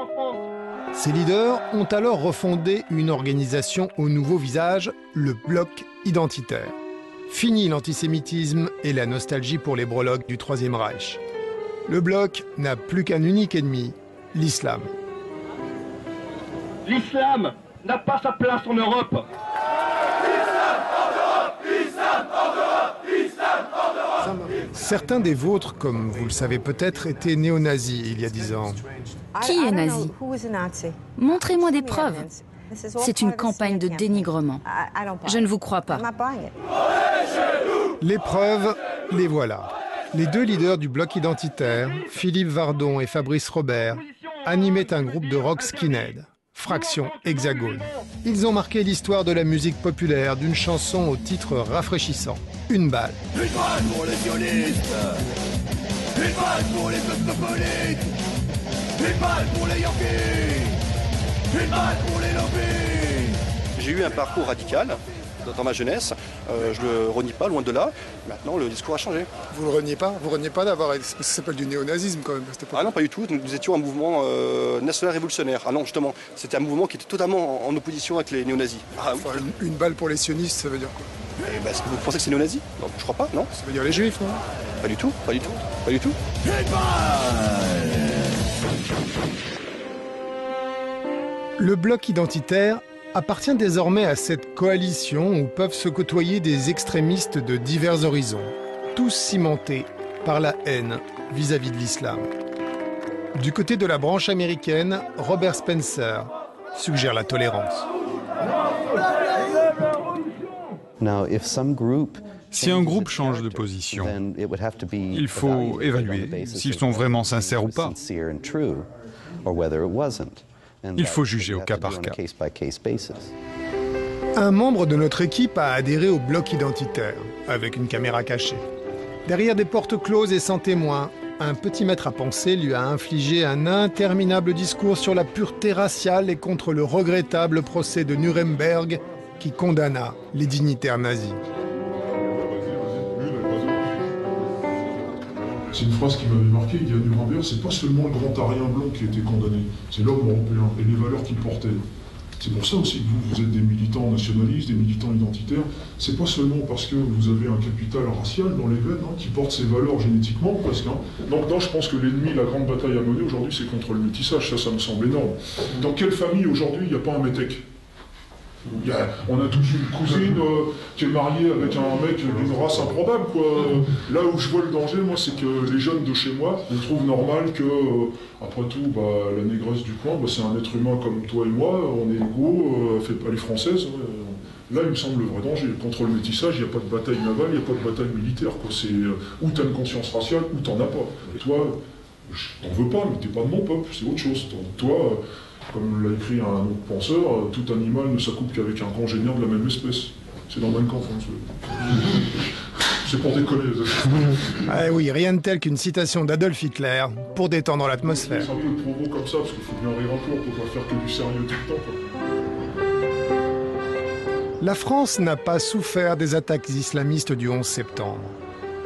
Ses leaders ont alors refondé une organisation au nouveau visage, le Bloc identitaire. Fini l'antisémitisme et la nostalgie pour les breloques du Troisième Reich. Le Bloc n'a plus qu'un unique ennemi, l'islam. L'islam n'a pas sa place en Europe. Certains des vôtres, comme vous le savez peut-être, étaient néo-nazis il y a 10 ans. Qui est nazi? Montrez-moi des preuves. C'est une campagne de dénigrement. Je ne vous crois pas. Les preuves, les voilà. Les deux leaders du Bloc identitaire, Philippe Vardon et Fabrice Robert, animaient un groupe de rock skinhead, Fraction Hexagone. Ils ont marqué l'histoire de la musique populaire d'une chanson au titre rafraîchissant, Une balle. Une balle pour les sionistes, une balle pour les cosmopolites, une balle pour les Yankees, une balle pour les lobbies. J'ai eu un parcours radical dans ma jeunesse, je le renie pas, loin de là. Maintenant, le discours a changé. Vous le reniez pas? Vous reniez pas d'avoir... Ça s'appelle du néonazisme quand même à cette époque. Ah non, pas du tout. Nous étions un mouvement national révolutionnaire. Ah non, justement, c'était un mouvement qui était totalement en opposition avec les néo-nazis. Ah, enfin, une balle pour les sionistes, ça veut dire quoi? Est-ce que vous pensez que c'est néo-nazis? Non, je crois pas, non? Ça veut dire les juifs, non? Pas du tout, pas du tout, pas du tout. Le Bloc identitaire appartient désormais à cette coalition où peuvent se côtoyer des extrémistes de divers horizons, tous cimentés par la haine vis-à-vis de l'islam. Du côté de la branche américaine, Robert Spencer suggère la tolérance. Si un groupe change de position, il faut évaluer s'ils sont vraiment sincères ou pas. Il faut juger au cas par cas. Un membre de notre équipe a adhéré au Bloc identitaire, avec une caméra cachée. Derrière des portes closes et sans témoins, un petit maître à penser lui a infligé un interminable discours sur la pureté raciale et contre le regrettable procès de Nuremberg qui condamna les dignitaires nazis. C'est une phrase qui m'avait marqué, il y a Nuremberg, c'est pas seulement le grand arien blanc qui a été condamné, c'est l'homme européen et les valeurs qu'il portait. C'est pour ça aussi que vous êtes des militants nationalistes, des militants identitaires. C'est pas seulement parce que vous avez un capital racial dans les veines qui porte ces valeurs génétiquement, presque. Donc là, je pense que l'ennemi, la grande bataille à mener aujourd'hui, c'est contre le métissage. Ça me semble énorme. Dans quelle famille aujourd'hui, il n'y a pas un métèque? On a tous une cousine qui est mariée avec un mec d'une race improbable, quoi. Là où je vois le danger, moi, c'est que les jeunes de chez moi, on trouve normal que, après tout, la négresse du coin, c'est un être humain comme toi et moi, on est égaux, elle est française. Là, il me semble le vrai danger. Contre le métissage, il n'y a pas de bataille navale, il n'y a pas de bataille militaire, quoi. C'est ou t'as une conscience raciale, ou t'en as pas. Et toi, je t'en veux pas, mais t'es pas de mon peuple, c'est autre chose. Toi, comme l'a écrit un autre penseur, tout animal ne s'accouple qu'avec un congénère de la même espèce. C'est dans Mein Kampf. C'est pour déconner. Ah oui, rien de tel qu'une citation d'Adolf Hitler pour détendre l'atmosphère. C'est un peu de provo comme ça, parce qu'il faut bien rire un peu, on peut pas faire que du sérieux tout le temps, quoi. La France n'a pas souffert des attaques islamistes du 11 septembre.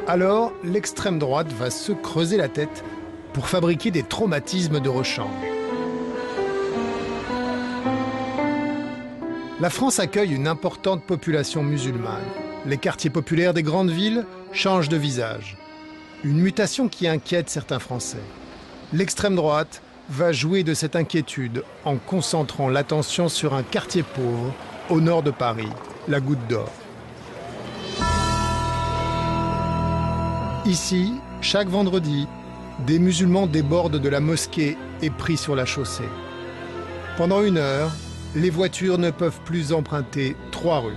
Alors, l'extrême droite va se creuser la tête pour fabriquer des traumatismes de rechange. La France accueille une importante population musulmane. Les quartiers populaires des grandes villes changent de visage. Une mutation qui inquiète certains Français. L'extrême droite va jouer de cette inquiétude en concentrant l'attention sur un quartier pauvre au nord de Paris, la Goutte d'Or. Ici, chaque vendredi, des musulmans débordent de la mosquée et prient sur la chaussée. Pendant 1 heure, les voitures ne peuvent plus emprunter 3 rues.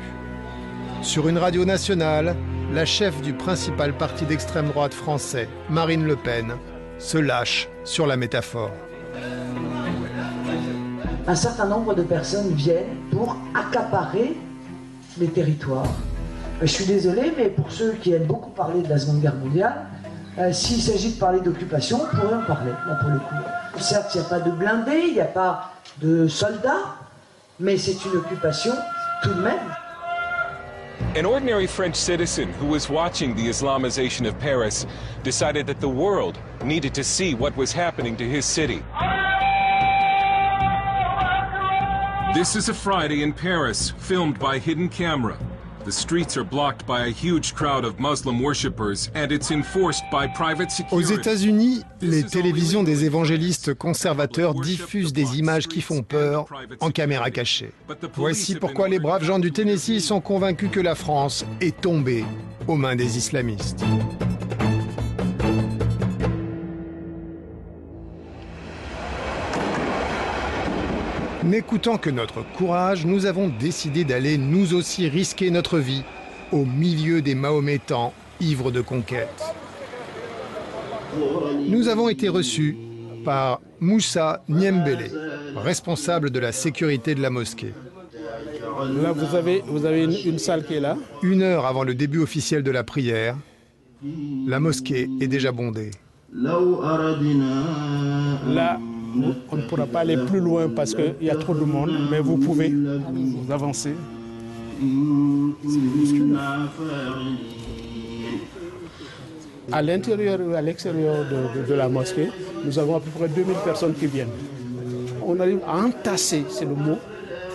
Sur une radio nationale, la chef du principal parti d'extrême droite français, Marine Le Pen, se lâche sur la métaphore. Un certain nombre de personnes viennent pour accaparer les territoires. Je suis désolé, mais pour ceux qui aiment beaucoup parler de la Seconde Guerre mondiale, s'il s'agit de parler d'occupation, on pourrait en parler, là pour le coup. Certes, il n'y a pas de blindés, il n'y a pas de soldats, mais c'est une occupation tout de même. An ordinary French citizen who was watching the Islamization of Paris decided that the world needed to see what was happening to his city. This is a Friday in Paris, filmed by hidden camera. The streets are blocked by a huge crowd of Muslim worshippers and it's enforced by private security. Aux États-Unis, les télévisions des évangélistes conservateurs diffusent des images qui font peur en caméra cachée. Voici pourquoi les braves gens du Tennessee sont convaincus que la France est tombée aux mains des islamistes. N'écoutant que notre courage, nous avons décidé d'aller nous aussi risquer notre vie au milieu des Mahométans ivres de conquête. Nous avons été reçus par Moussa Niembele, responsable de la sécurité de la mosquée. Là, vous avez une salle qui est là. 1 heure avant le début officiel de la prière, la mosquée est déjà bondée. Là, on ne pourra pas aller plus loin parce qu'il y a trop de monde, mais vous pouvez vous avancer. À l'intérieur et à l'extérieur de la mosquée, nous avons à peu près 2000 personnes qui viennent. On arrive à entasser, c'est le mot,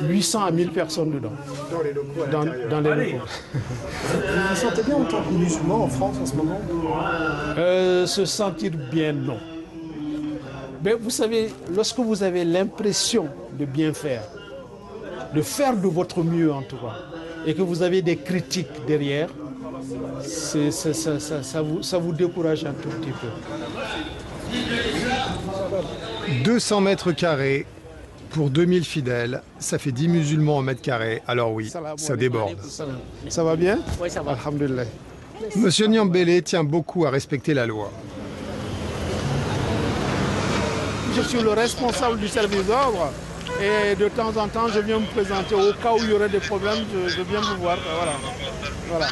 800 à 1000 personnes dedans. Dans les locaux. Dans les locaux. Vous vous sentez bien en tant que musulman en France en ce moment? Se sentir bien, non. Mais vous savez, lorsque vous avez l'impression de bien faire, de faire de votre mieux en tout cas, et que vous avez des critiques derrière, ça vous décourage un tout petit peu. 200 mètres carrés pour 2000 fidèles, ça fait 10 musulmans au mètre carré, alors oui, ça déborde. Ça va bien? Oui, ça va. Alhamdulillah. Monsieur Niembele tient beaucoup à respecter la loi. Je suis le responsable du service d'ordre et de temps en temps je viens me présenter au cas où il y aurait des problèmes, je viens vous voir. Voilà.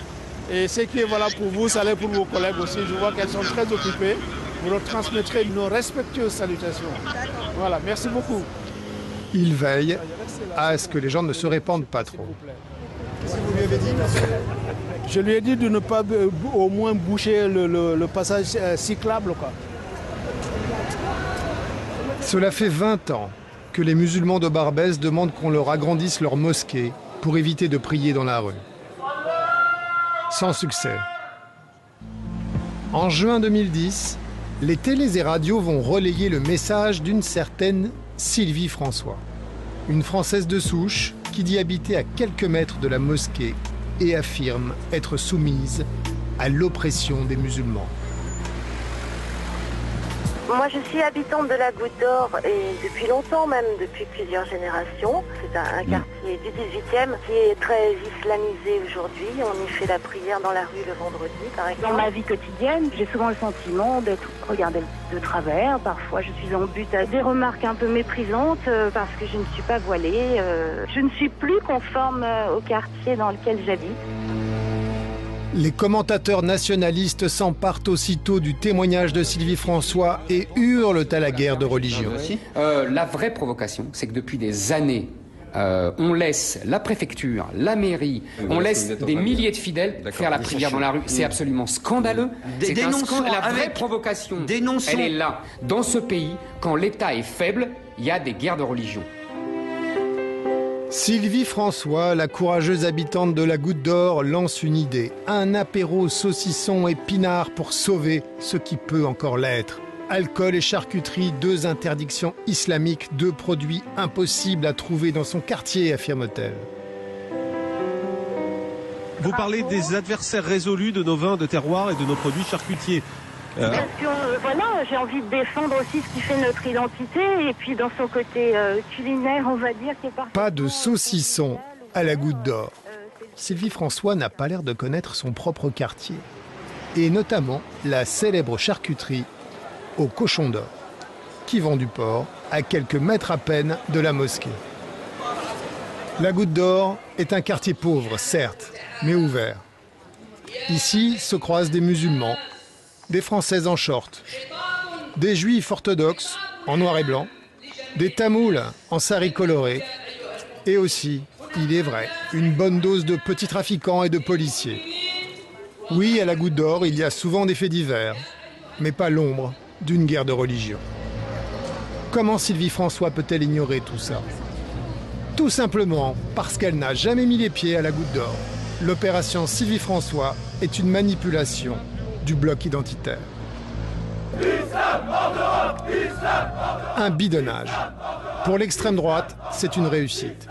Et ce qui est valable pour vous, ça l'est pour vos collègues aussi. Je vois qu'elles sont très occupées. Vous leur transmettrez nos respectueuses salutations. Voilà, merci beaucoup. Il veille à ce que les gens ne se répandent pas trop. Qu'est-ce que vous lui avez dit, monsieur ? Je lui ai dit de ne pas au moins boucher le passage cyclable, quoi. Cela fait 20 ans que les musulmans de Barbès demandent qu'on leur agrandisse leur mosquée pour éviter de prier dans la rue. Sans succès. En juin 2010, les télés et radios vont relayer le message d'une certaine Sylvie François, une Française de souche qui dit habiter à quelques mètres de la mosquée et affirme être soumise à l'oppression des musulmans. Moi, je suis habitante de la Goutte d'Or et depuis longtemps, même depuis plusieurs générations. C'est un quartier du 18e qui est très islamisé aujourd'hui. On y fait la prière dans la rue le vendredi, par exemple. Dans ma vie quotidienne, j'ai souvent le sentiment d'être regardée de travers. Parfois, je suis en but à des remarques un peu méprisantes parce que je ne suis pas voilée. Je ne suis plus conforme au quartier dans lequel j'habite. Les commentateurs nationalistes s'emparent aussitôt du témoignage de Sylvie François et hurlent à la guerre de religion. La vraie provocation, c'est que depuis des années, on laisse la préfecture, la mairie, on laisse des milliers de fidèles faire la prière dans la rue. C'est absolument scandaleux. C'est un scandale. La vraie provocation, elle est là. Dans ce pays, quand l'État est faible, il y a des guerres de religion. Sylvie François, la courageuse habitante de la Goutte d'Or, lance une idée. Un apéro saucisson et pinard pour sauver ce qui peut encore l'être. Alcool et charcuterie, 2 interdictions islamiques, 2 produits impossibles à trouver dans son quartier, affirme-t-elle. Vous parlez des adversaires résolus de nos vins de terroir et de nos produits charcutiers. Voilà, j'ai envie de défendre aussi ce qui fait notre identité et puis dans son côté culinaire, on va dire, qui est parti. Pas de saucisson à la Goutte d'Or. Sylvie François n'a pas l'air de connaître son propre quartier. Et notamment la célèbre charcuterie au Cochon d'Or, qui vend du porc à quelques mètres à peine de la mosquée. La Goutte d'Or est un quartier pauvre, certes, mais ouvert. Ici se croisent des musulmans, des Françaises en short, des Juifs orthodoxes en noir et blanc, des Tamouls en sari coloré, et aussi, il est vrai, une bonne dose de petits trafiquants et de policiers. Oui, à la Goutte d'Or, il y a souvent des faits divers, mais pas l'ombre d'une guerre de religion. Comment Sylvie François peut-elle ignorer tout ça? Tout simplement parce qu'elle n'a jamais mis les pieds à la Goutte d'Or. L'opération Sylvie François est une manipulation du bloc identitaire. Un bidonnage. Pour l'extrême droite, c'est une réussite.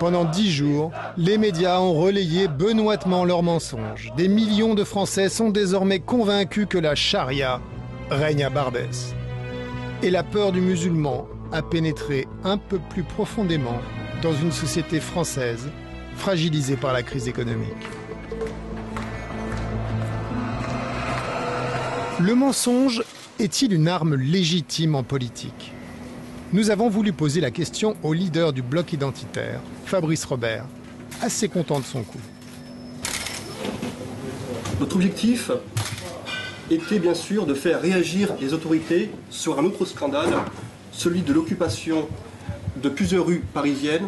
Pendant 10 jours, les médias ont relayé benoîtement leurs mensonges. Des millions de Français sont désormais convaincus que la charia règne à Barbès. Et la peur du musulman a pénétré un peu plus profondément dans une société française fragilisée par la crise économique. Le mensonge est-il une arme légitime en politique? Nous avons voulu poser la question au leader du bloc identitaire, Fabrice Robert, assez content de son coup. Notre objectif était bien sûr de faire réagir les autorités sur un autre scandale, celui de l'occupation de plusieurs rues parisiennes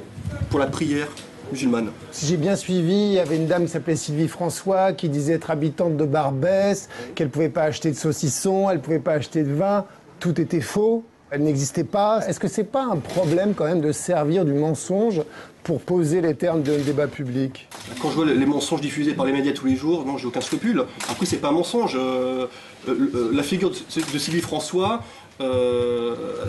pour la prière musulmane. Si j'ai bien suivi, il y avait une dame qui s'appelait Sylvie François qui disait être habitante de Barbès, qu'elle ne pouvait pas acheter de saucisson, elle ne pouvait pas acheter de vin. Tout était faux, elle n'existait pas. Est-ce que c'est pas un problème quand même de servir du mensonge pour poser les termes d'un débat public? Quand je vois les mensonges diffusés par les médias tous les jours, non, j'ai aucun scrupule. Après, c'est pas un mensonge. La figure de Sylvie François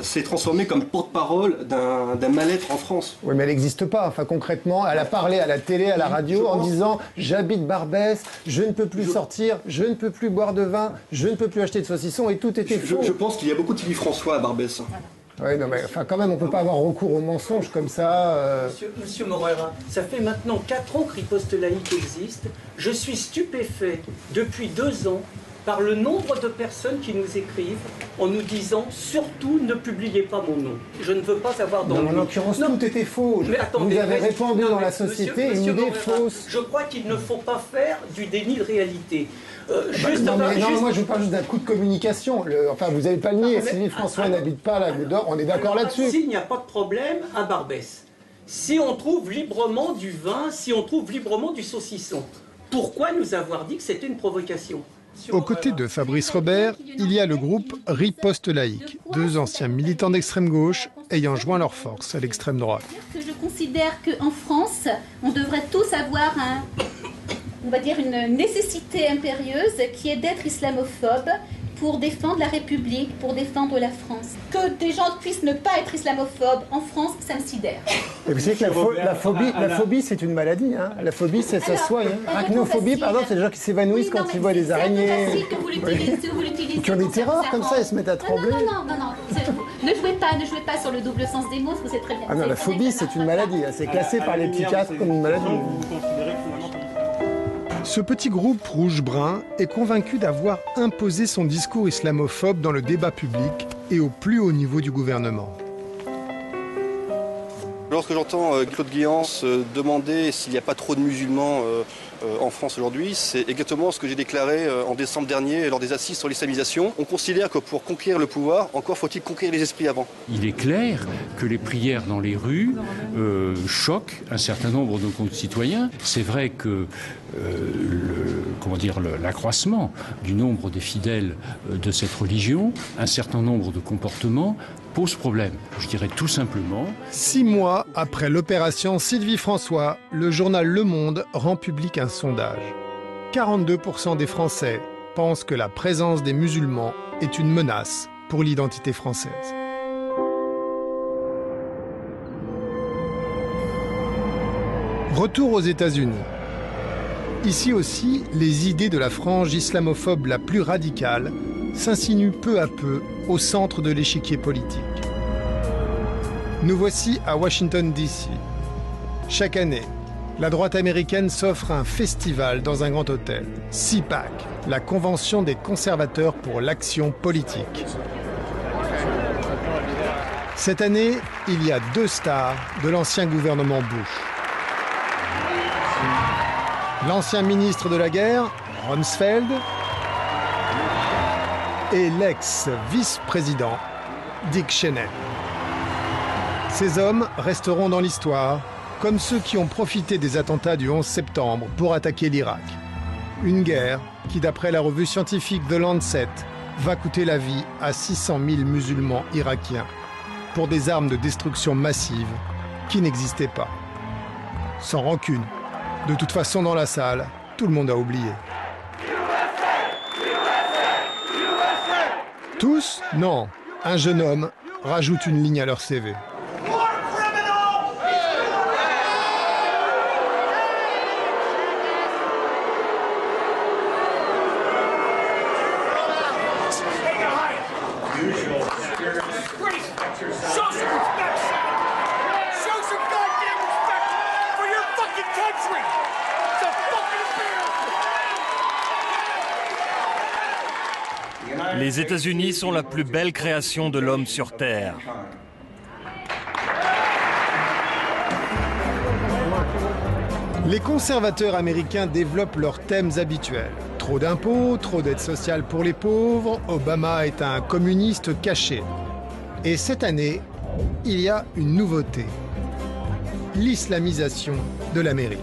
s'est transformée comme porte-parole d'un mal-être en France. Oui, mais elle n'existe pas. Enfin, concrètement, elle a parlé à la télé, à la radio, en disant « J'habite Barbès, je ne peux plus sortir, je ne peux plus boire de vin, je ne peux plus acheter de saucisson » et tout était faux. Je pense qu'il y a beaucoup de Sylvie François à Barbès. Oui, non, mais enfin, quand même, on ne peut pas avoir recours aux mensonges comme ça. Monsieur Morera, ça fait maintenant 4 ans que Riposte Laïque existe. Je suis stupéfait depuis 2 ans par le nombre de personnes qui nous écrivent en nous disant « Surtout, ne publiez pas mon nom. Je ne veux pas avoir d'ennui. » En l'occurrence, tout était faux. Mais attendez, vous avez répandu dans la société une idée fausse. Je crois qu'il ne faut pas faire du déni de réalité. Moi je parle juste d'un coup de communication. Enfin, vous n'avez pas le nier. Sylvie François n'habite pas à la Goutte d'Or, on est d'accord là-dessus. S'il n'y a pas de problème à Barbès, si on trouve librement du vin, si on trouve librement du saucisson, pourquoi nous avoir dit que c'était une provocation? Aux côtés de Fabrice Robert, il y a le groupe Riposte Laïque, 2 anciens militants d'extrême gauche ayant joint leurs forces à l'extrême droite. Je considère qu'en France, on devrait tous avoir on va dire une nécessité impérieuse qui est d'être islamophobe pour défendre la République, pour défendre la France. Que des gens puissent ne pas être islamophobes en France, ça me sidère. Et vous savez que la phobie, c'est une maladie. Hein. La phobie, ça se soigne. Arachnophobie, par exemple, c'est des gens qui s'évanouissent quand ils voient des araignées. Qui ont des terreurs comme ça, ils se mettent à trembler. Non. Ne jouez pas sur le double sens des mots, parce que c'est très bien. Ah non, la phobie, c'est une maladie. C'est classé par les psychiatres comme une maladie. Ce petit groupe rouge-brun est convaincu d'avoir imposé son discours islamophobe dans le débat public et au plus haut niveau du gouvernement. Lorsque j'entends Claude Guéance demander s'il n'y a pas trop de musulmans en France aujourd'hui, c'est exactement ce que j'ai déclaré en décembre dernier lors des assises sur l'islamisation. On considère que pour conquérir le pouvoir, encore faut-il conquérir les esprits avant. Il est clair que les prières dans les rues choquent un certain nombre de nos concitoyens. C'est vrai que l'accroissement du nombre des fidèles de cette religion, un certain nombre de comportements pose problème. Je dirais tout simplement... 6 mois après l'opération Sylvie François, le journal Le Monde rend public un sondage. 42% des Français pensent que la présence des musulmans est une menace pour l'identité française. Retour aux États-Unis. Ici aussi, les idées de la frange islamophobe la plus radicale s'insinuent peu à peu au centre de l'échiquier politique. Nous voici à Washington, D.C. Chaque année, la droite américaine s'offre un festival dans un grand hôtel, CPAC, la Convention des conservateurs pour l'action politique. Cette année, il y a 2 stars de l'ancien gouvernement Bush. L'ancien ministre de la guerre, Rumsfeld, et l'ex-vice-président, Dick Cheney. Ces hommes resteront dans l'histoire comme ceux qui ont profité des attentats du 11 septembre pour attaquer l'Irak. Une guerre qui, d'après la revue scientifique The Lancet, va coûter la vie à 600 000 musulmans irakiens pour des armes de destruction massive qui n'existaient pas. Sans rancune. De toute façon, dans la salle, tout le monde a oublié. Tous? Non. Un jeune homme rajoute une ligne à leur CV. Les États-Unis sont la plus belle création de l'homme sur Terre. Les conservateurs américains développent leurs thèmes habituels. Trop d'impôts, trop d'aides sociales pour les pauvres, Obama est un communiste caché. Et cette année, il y a une nouveauté. L'islamisation de l'Amérique.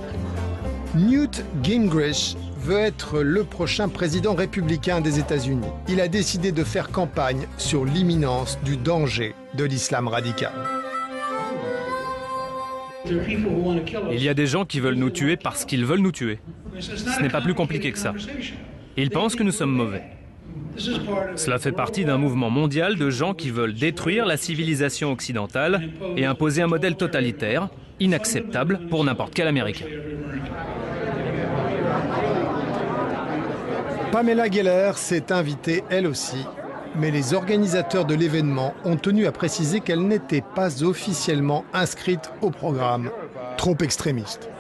Newt Gingrich veut être le prochain président républicain des États-Unis. Il a décidé de faire campagne sur l'imminence du danger de l'islam radical. Il y a des gens qui veulent nous tuer parce qu'ils veulent nous tuer. Ce n'est pas plus compliqué que ça. Ils pensent que nous sommes mauvais. Cela fait partie d'un mouvement mondial de gens qui veulent détruire la civilisation occidentale et imposer un modèle totalitaire, inacceptable pour n'importe quel Américain. Pamela Geller s'est invitée elle aussi, mais les organisateurs de l'événement ont tenu à préciser qu'elle n'était pas officiellement inscrite au programme, trop extrémiste.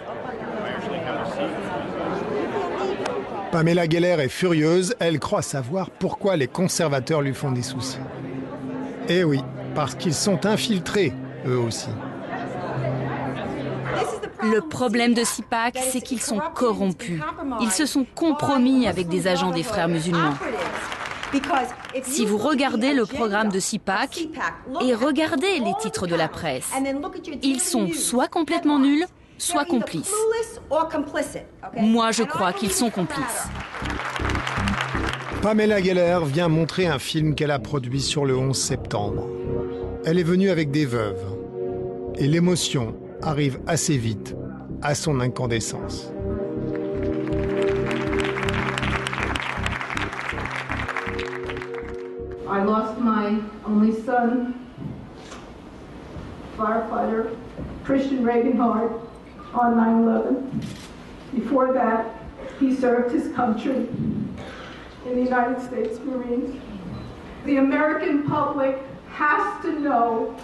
Pamela Geller est furieuse, elle croit savoir pourquoi les conservateurs lui font des soucis. Eh oui, parce qu'ils sont infiltrés, eux aussi. Le problème de CPAC, c'est qu'ils sont corrompus. Ils se sont compromis avec des agents des frères musulmans. Si vous regardez le programme de CPAC et regardez les titres de la presse, ils sont soit complètement nuls, soit complices. Moi, je crois qu'ils sont complices. Pamela Geller vient montrer un film qu'elle a produit sur le 11 septembre. Elle est venue avec des veuves. Et l'émotion arrive assez vite à son incandescence. I lost my only son, firefighter Christian Reaganhart, on 9/11. Before that, he served his country in the United States Marines. The American public has to know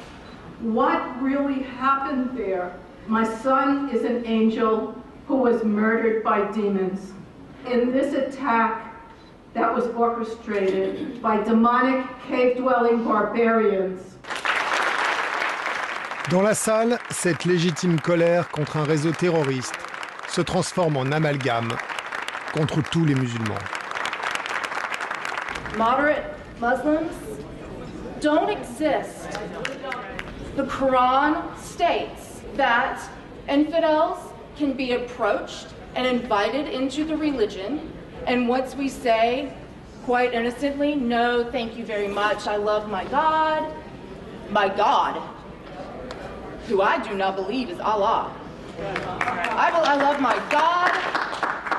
what really happened there. My son is an angel who was murdered by demons. In this attack that was orchestrated by demonic cave-dwelling barbarians. Dans la salle, cette légitime colère contre un réseau terroriste se transforme en amalgame contre tous les musulmans. Moderate Muslims don't exist. The Quran states that infidels can be approached and invited into the religion, and once we say, quite innocently, no, thank you very much, I love my God, who I do not believe is Allah. I love my God,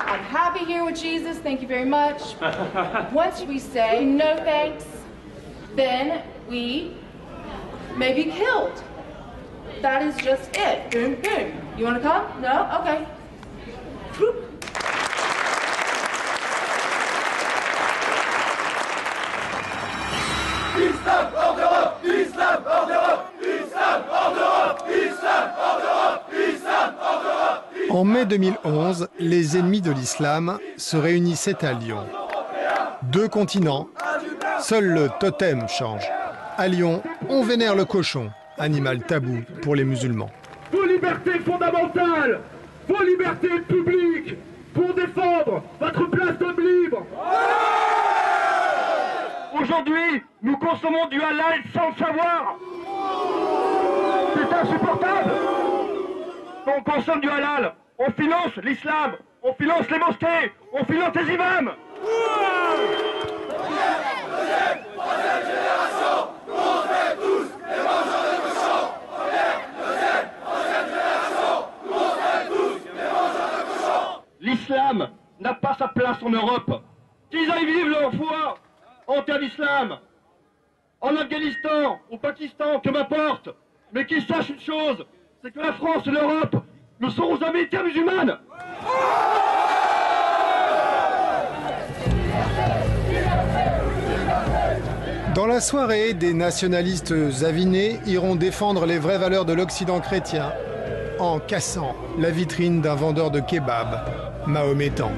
I'm happy here with Jesus, thank you very much. Once we say no thanks, then we may be killed. That is just it. Boom, boom. You want to come? No? Okay. Whoop. Islam hors d'Europe! Islam hors d'Europe! Islam hors d'Europe! Islam hors d'Europe! Islam hors d'Europe! En mai 2011, les ennemis de l'islam se réunissaient à Lyon. 2 continents, seul le totem change. À Lyon, on vénère le cochon, animal tabou pour les musulmans. Vos libertés fondamentales, vos libertés publiques, pour défendre votre place d'homme libre. Aujourd'hui, nous consommons du halal sans le savoir. C'est insupportable. On consomme du halal, on finance l'islam, on finance les mosquées, on finance les imams. Troisième génération, on fait tous les mangeurs de cochons. Deuxième, troisième génération, on fait tous les mangeurs de cochons. L'islam n'a pas sa place en Europe. Qu'ils aillent vivre leur foi en terre d'islam, en Afghanistan, au Pakistan, que m'importe. Mais qu'ils sachent une chose, c'est que la France et l'Europe ne seront jamais terre musulmane. Dans la soirée, des nationalistes avinés iront défendre les vraies valeurs de l'Occident chrétien en cassant la vitrine d'un vendeur de kebab mahométan.